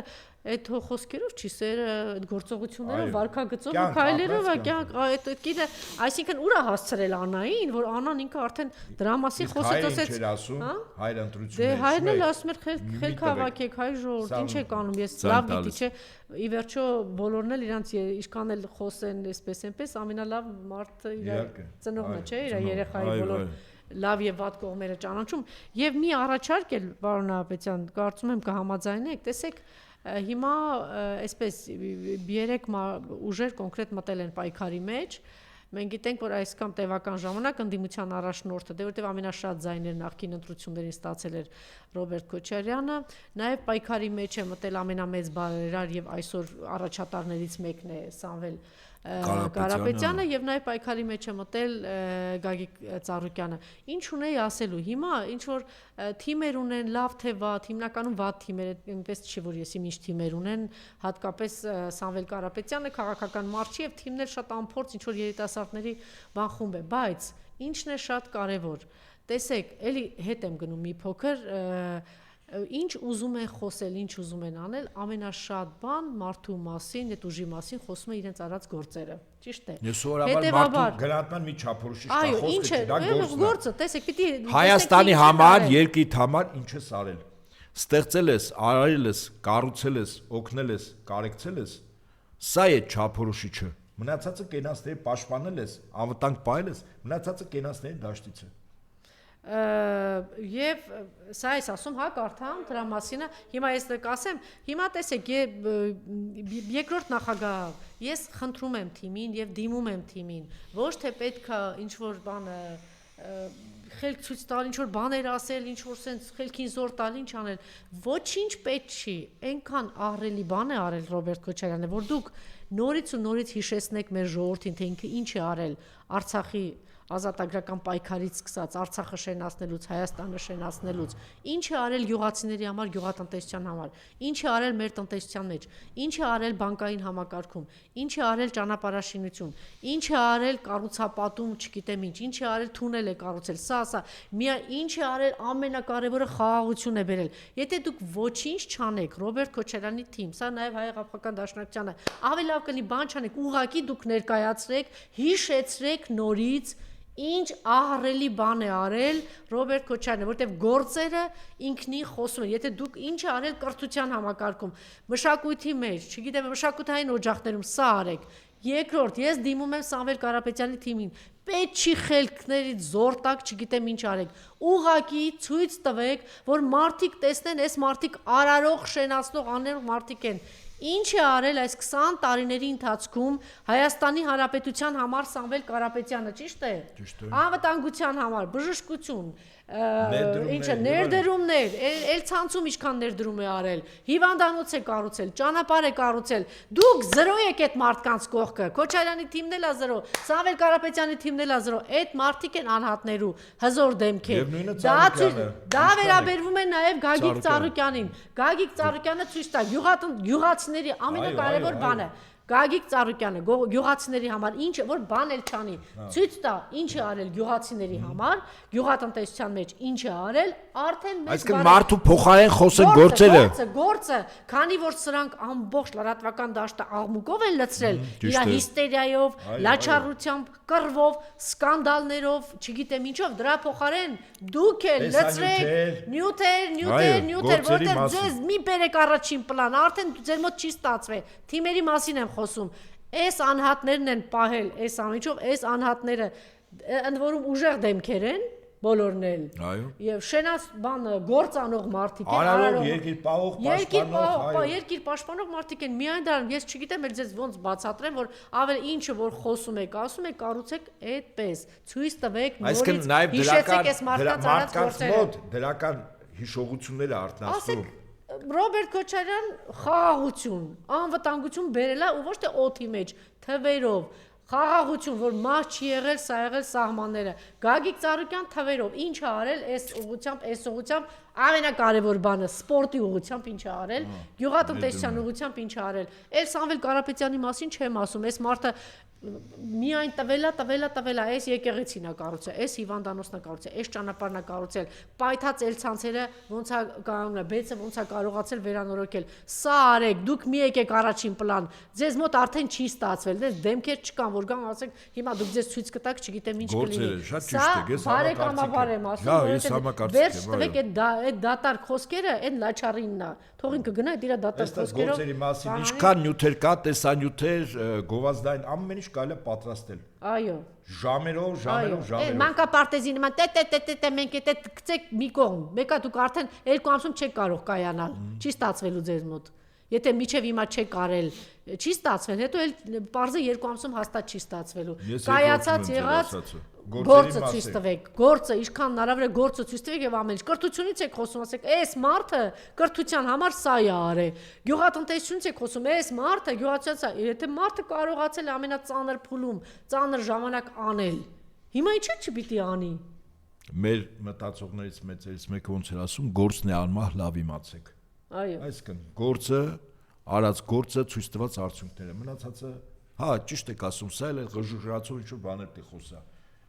այդ խոսքերով չի սերը այդ գործողություններով Այո։ վարքագծով ու Կյանք, քայլերով ապրած կյանք այդ գիտե այսինքն ուրա հասցրել Աննային որ Աննան ինքը արդեն դրա մասին խոսեց ասեց Ինչ էր ասում հայր ընտրությունների դե հայրն էլ ասում էր խելք հավաքեք հայ ժողովուրդ ինչ եք անում ես լավ գիտի չէ ի վերջո բոլորն էլ իրանց ինչքան էլ խոսեն այսպես այնպես ամենալավ մարդը իր ծնողն է չէ իր երեխայի բոլոր լավ եւ վատ կողմերը ճանաչում եւ մի առաջարկ էլ պարոն Ահապետյան կարծում եմ կհամաձայնեք տեսեք հիմա այսպես 3 ուժեր կոնկրետ մտել են պայքարի մեջ մենք գիտենք որ այս կամ տևական ժամանակ ընդդիմության առաջնորդը դե որտեվ ամենաշատ ձայներ նախկին ընտրություններին ստացել էր Ռոբերտ Քոչարյանը նաեւ պայքարի մեջ է մտել ամենամեծ բարերար եւ այսօր առաջատարներից մեկն է Սամվել Կարապետյանը եւ նաեւ պայքարի մեջ է մտել Գագիկ Ծառուկյանը ինչ ունեի ասելու հիմա ինչ որ թիմեր ունեն լավ թե վատ հիմնականում վատ թիմեր այնպես չի որ եսի ինչ թիմեր ունեն հատկապես Սամվել Կարապետյանը քաղաքական մարդ չի եւ թիմներ շատ անփորձ ինչ որ երիտասարդների բան խումբ է բայց ինչն է շատ կարեւոր տեսեք էլի հետ եմ գնում մի փոքր ինչ ուզում են խոսել, ինչ ուզում են անել, ամենաշատ բան մարդու մասին, այդ ուժի մասին խոսում է իրենց արած գործերը։ Ճիշտ է։ Ես սովորաբար մարդու գրանցման մի չափորոշիչ կա խոսքը, դա գործը, տեսեք, պիտի Հայաստանի համար, երկրի համար ինչ ես արել։ Ստեղծել ես, արարել ես, կառուցել ես, օգնել ես, կարեկցել ես, սա է չափորոշիչը։ Մնացածը կենացների պաշտպանել ես, անվտանգ պահել ես, մնացածը կենացների դաշտից է։ Եվ սա ես ասում հա կարդամ դրա մասին հիմա ես կասեմ հիմա տեսեք երկրորդ նախագահ ես խնդրում եմ թիմին եւ դիմում եմ թիմին ոչ թե պետքա ինչ որ բանը խելք ցույց տալ ինչ որ բաներ ասել ինչ որ sense խելքին զոր տալ ինչ անել ոչինչ պետք չի այնքան ահռելի բան է արել Ռոբերտ Քոչարյանը որ դուք նորից ու նորից հիշեցնեք մեր ժողովրդին թե ինքը ինչ է արել Արցախի ազատագրական պայքարից սկսած Արցախը շենացնելուց, Հայաստանը շենացնելուց, ինչ է արել գյուղացիների համար, գյուղատնտեսության համար, ինչ է արել մեր տնտեսության մեջ, ինչ է արել բանկային համակարգում, ինչ է արել ճանապարհաշինություն, ինչ է արել կառուցապատում, չգիտեմ ինչ է արել թունել է կառուցել, սա, ինչ է արել ամենակարևորը խաղաղություն է բերել։ Եթե դուք ոչինչ չանեք, Ռոբերտ Քոչարյանի թիմ, սա նաև Հայ-Աղափական դաշնակցությանը, ավելի լավ կլինի բան չանեք, ուղղակի դուք ներկայացրեք, հիշեցրեք նորից ինչ ահռելի բան է արել Ռոբերտ Քոչարյանը, որտեվ գործերը ինքնին խոսում են, եթե դուք ինչ է արել կրթության համակարգում, մշակույթի մեջ, չգիտեմ, մշակութային օջախներում, սա արեք։ Երկրորդ, ես դիմում եմ Սամվել Կարապետյանի թիմին, պետք չի խելքներից զոր տակ, չգիտեմ ինչ արեք, ուղղակի ցույց տվեք, որ մարդիկ տեսնեն, այս մարդիկ արարող, շենացնող, անելով մարդիկ են։ Ինչ է արել այս 20 տարիների ընթացքում Հայաստանի Հանրապետության համար Սամվել Կարապետյանը, ճիշտ է։ Անվտանգության համար, բժշկություն, ինչը ներդրումներ, էլ ցանցում ինչքան ներդրում է արել, հիվանդանոց է կառուցել, ճանապարհ է կառուցել։ Դուք զրո եք այդ մարդկանց կողքը։ Քոչարյանի թիմն էլ է զրո, Սամվել Կարապետյանի թիմն էլ է զրո։ Այդ մարդիկ են անհատներու հզոր դեմքեր։ Դա վերաբերվում է նաև Գագիկ Ծառուկյանին։ Գագիկ Ծառուկյանը ցույց տա գյուղացիների ամենակարևոր բանը Գագիկ Ծառուկյանը գյուղացիների համար ինչ որ բան էլ չանի ցույց տա ինչ է արել գյուղացիների համար գյուղատնտեսության մեջ ինչ է արել արդեն մեծ այսինքն մարդու փոխարեն խոսեն գործը քանի որ սրանք ամբողջ լրատվական դաշտը աղմուկով են լցրել իր հիստերիայով լաչառությամբ կռվով սկանդալներով չգիտեմ ինչով դրա փոխարեն դուք էլ լցրեք նյութեր որտեղ ձեզ մի բերեք առաջին պլան արդեն ձեր մոտ չի ստացվել թիմերի մասին եմ խոսում այս անհատներն են պահել այս ամիջով այս անհատները ընդ որում ուժեղ դեմքեր են բոլորն էլ եւ շենած բանը գործանող մարդիկ են արարող երկիր պահող երկիր պաշտպանող մարդիկ են միայն դրան ես չգիտեմ էլ ձեզ ոնց բացատրեմ որ ավել ինչը որ խոսում եք ասում եք կառուցեք այդպես ցույց տվեք նորից հիշեցեք այս մարդկանց գործերը դրական հիշողությունները արտնասում Ռոբերտ Քոչարյան խաղաղություն, անվտանգություն բերել է ու ոչ թե օդի մեջ, թվերով, խաղաղություն, որ մահ չի եղել, սա եղել սահմանները։ Գագիկ Ծառուկյան թվերով ինչ է արել այս ուղղությամբ ամենակարևոր բանը սպորտի ուղղությամբ ինչ է արել, գյուղատնտեսության ուղղությամբ ինչ է արել։ Էլ Սամվել Կարապետյանի մասին չեմ ասում, այս մարդը միայն տվելա, այս եկեղեցին է կառուցել, այս հիվանդանոցն է կառուցել, այս ճանապարհն է կառուցել, պայթած ցանցերը ոնց է կանգնել, բեցը ոնց է կարողացել վերանորոգել։ Սա արեք, դուք մի եկեք առաջին պլան։ Ձեզ մոտ արդեն չի ստացվել, դες դեմքեր չկան, որ գան ասեք, հիմա դուք ձեզ ցույց կտաք, չգիտեմ ինչ կլինի։ Սա բարեկամաբար եմ ասում, վերջ տվեք այդ դատարկ խոսքերը, այդ լաչարինն է։ Թող ինքը գնա իր դատարկ խոսքերով։ Գործերի մասին ինչքան նյութեր կա, տեսանյութեր, գովազդային ամեն ինչ կարելի է պատրաստել։ Այո։ Ժամերով։ Մանկապարտեզի նման մենք այդ գցեք մի կողմ։ Մեկը դուք արդեն 2 ամսում չեք կարող կայանալ։ Չի ստացվելու ձեզ մոտ։ Եթե միջև հիմա չեք արել, չի ստացվել, հետո էլ պարզը 2 ամսում հաստատ չի ստացվելու։ Կայացած եղած գործը ցույց տվեք, գործը ինչքան հնարավոր է գործը ցույց տվեք եւ ամեն ինչ։ Կրթությունից եք խոսում, ասեք, այս մարդը կրթության համար սա է արել։ Գյուղատնտեսությունից եք խոսում, այս մարդը գյուղացիացա, եթե մարդը կարողացել է ամենածանր փուլում, ծանր ժամանակ անել, հիմա ինչու չպիտի անի։ Մեր մտածողներից մեծերից մեկը ոնց էր ասում, գործն է անմահ, լավ իմացեք։ Այո։ Այսինքն գործը, արած գործը ցույց տված արդյունքները, մնացածը, հա, ճիշտ եք ասում, սա էլ ղժուժրացող ինչ-որ բաներ տի խոսա։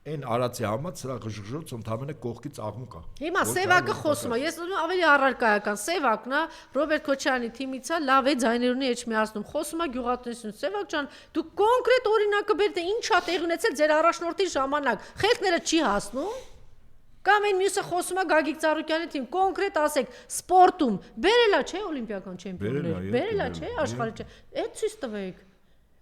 Այն արածի համար սրա ղժուժրոց ընդհանրապես կողքից աղմուկ է։ Հիմա Սևակը խոսում է, ես ուզում եմ ավելի առարկայական, Սևակն է, Ռոբերտ Քոչարյանի թիմից է, լավ է ձայներունի էջ միացնում, խոսում է գյուղատնտեսություն, Սևակ ջան, դու կոնկրետ օրինակը բերετε, ինչ է տեղի ունեցել ձեր առաջնորդի ժամանակ, խելքները չի հասնում։ Կամ այն մյուսը խոսում է Գագիկ Ծառուկյանի թիմ, կոնկրետ ասեք, սպորտում, բերելա չէ օլիմպիական չեմպիոններ, բերելա չէ աշխարհի չէ, այդ ցույց տվեք։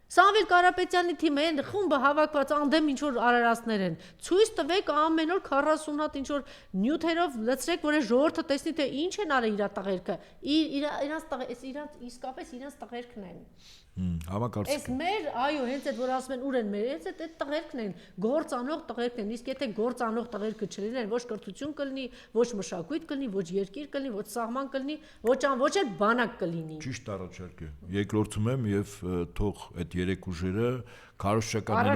Սամվել Կարապետյանի թիմը այն խումբը հավաքված անդեմ ինչ որ արարածներ են։ Ցույց տվեք ամեն օր 40 հատ ինչ որ նյութերով լցրեք, որ այն ժողովուրդը տեսնի թե ինչ են արել իր տղերքը։ Իրանց իսկապես իրանց տղերքն են։ Համակարգ։ Այս մեր, այո, հենց այդ որ ասում են ուր են մեր, հենց այդ տղերքն են, գործանող տղերքն են։ Իսկ եթե գործանող տղերքը չլինեն, ոչ կրթություն կլինի, ոչ մշակույթ կլինի, ոչ երկիր կլինի, ոչ սահման կլինի, ոչ էլ բանակ կլինի։ Ճիշտ առաջարկ է։ Երկրորդում եմ եւ թող այդ երեք ուժերը քարոզչական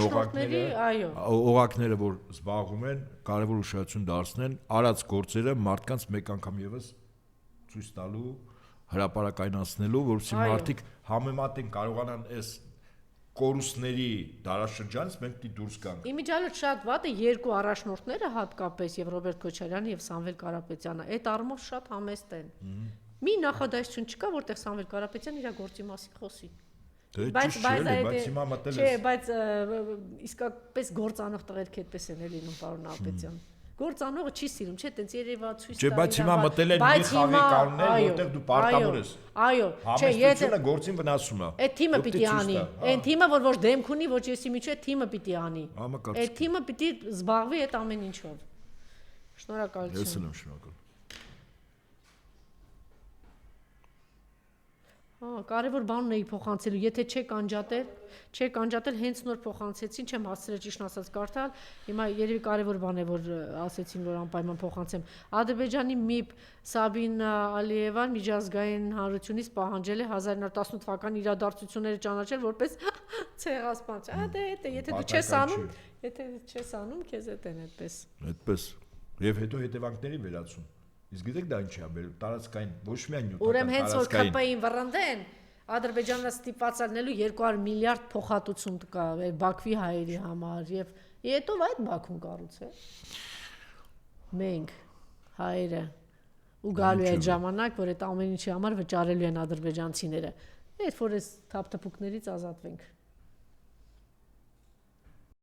օղակները, որ զբաղվում են, կարևոր ուշադրություն դարձնեն արած գործերը մարդկանց մեկ անգամ եւս ցույց տալու, հրապարակայնացնելու, որովհետեւ մարդիկ համեմատեն կարողանան այս կորուստների դարաշրջանից մենք դի դուրս գանք։ Իմիջիալը շատ վատ է երկու առաջնորդները հատկապես եւ Ռոբերտ Քոչարյանը եւ Սամվել Կարապետյանը այդ առումով շատ համեստ են։ Մի նախադասություն չկա, որտեղ Սամվել Կարապետյանը իր գործի մասին խոսի։ Բայց հիմա մտել է։ Չէ, բայց իսկապես գործանող տղերք այդպես են լինում, պարոն Ապետյան։ Գործանողը չի սիրում, չէ, տենց երևա ցույց տա։ Չէ, բայց հիմա մտել են մի խաղի կանոններ, որտեղ դու պարտավոր ես։ Այո, չէ, եթե գործին վնասում է։ Այդ թիմը պիտի անի։ Այն թիմը, որ ոչ դեմք ունի, ոչ եսի միջի, այդ թիմը պիտի անի։ Այդ թիմը պիտի զբաղվի այդ ամեն ինչով։ Շնորհակալություն։ Ես եմ շնորհակալ։ Կարևոր բան ունեի փոխանցելու, եթե չեք անջատել, հենց նոր փոխանցեցին, չեմ հասցրել ճիշտ ասած կարդալ, հիմա երևի կարևոր բան է, որ ասեցին, որ անպայման փոխանցեմ։ Ադրբեջանի ՄԻՊ Սաբին Ալիևան միջազգային հանրությունից պահանջել է 1918 թվականի իրադարձությունները ճանաչել որպես ցեղասպան։ Եթե դու չես անում, քեզ հետ են այդպես։ Այդպես։ Եվ հետո հետևանքների վերացում։ Իսկ գիտեք դա ինչ է բերում տարածքային ոչ միայն նյութական ուրեմն հենց որ ԿՊ-ին վռնդեն Ադրբեջանը ստիպված ալնելու 200 միլիարդ փոխհատուցում կա Բաքվի հայերի համար եւ հետո այդ Բաքուն կառուցել մենք հայերը ու գալու է ժամանակ որ այդ ամեն ինչի համար վճարելու են ադրբեջանցիները այդ որ այս թափթփուկներից ազատվենք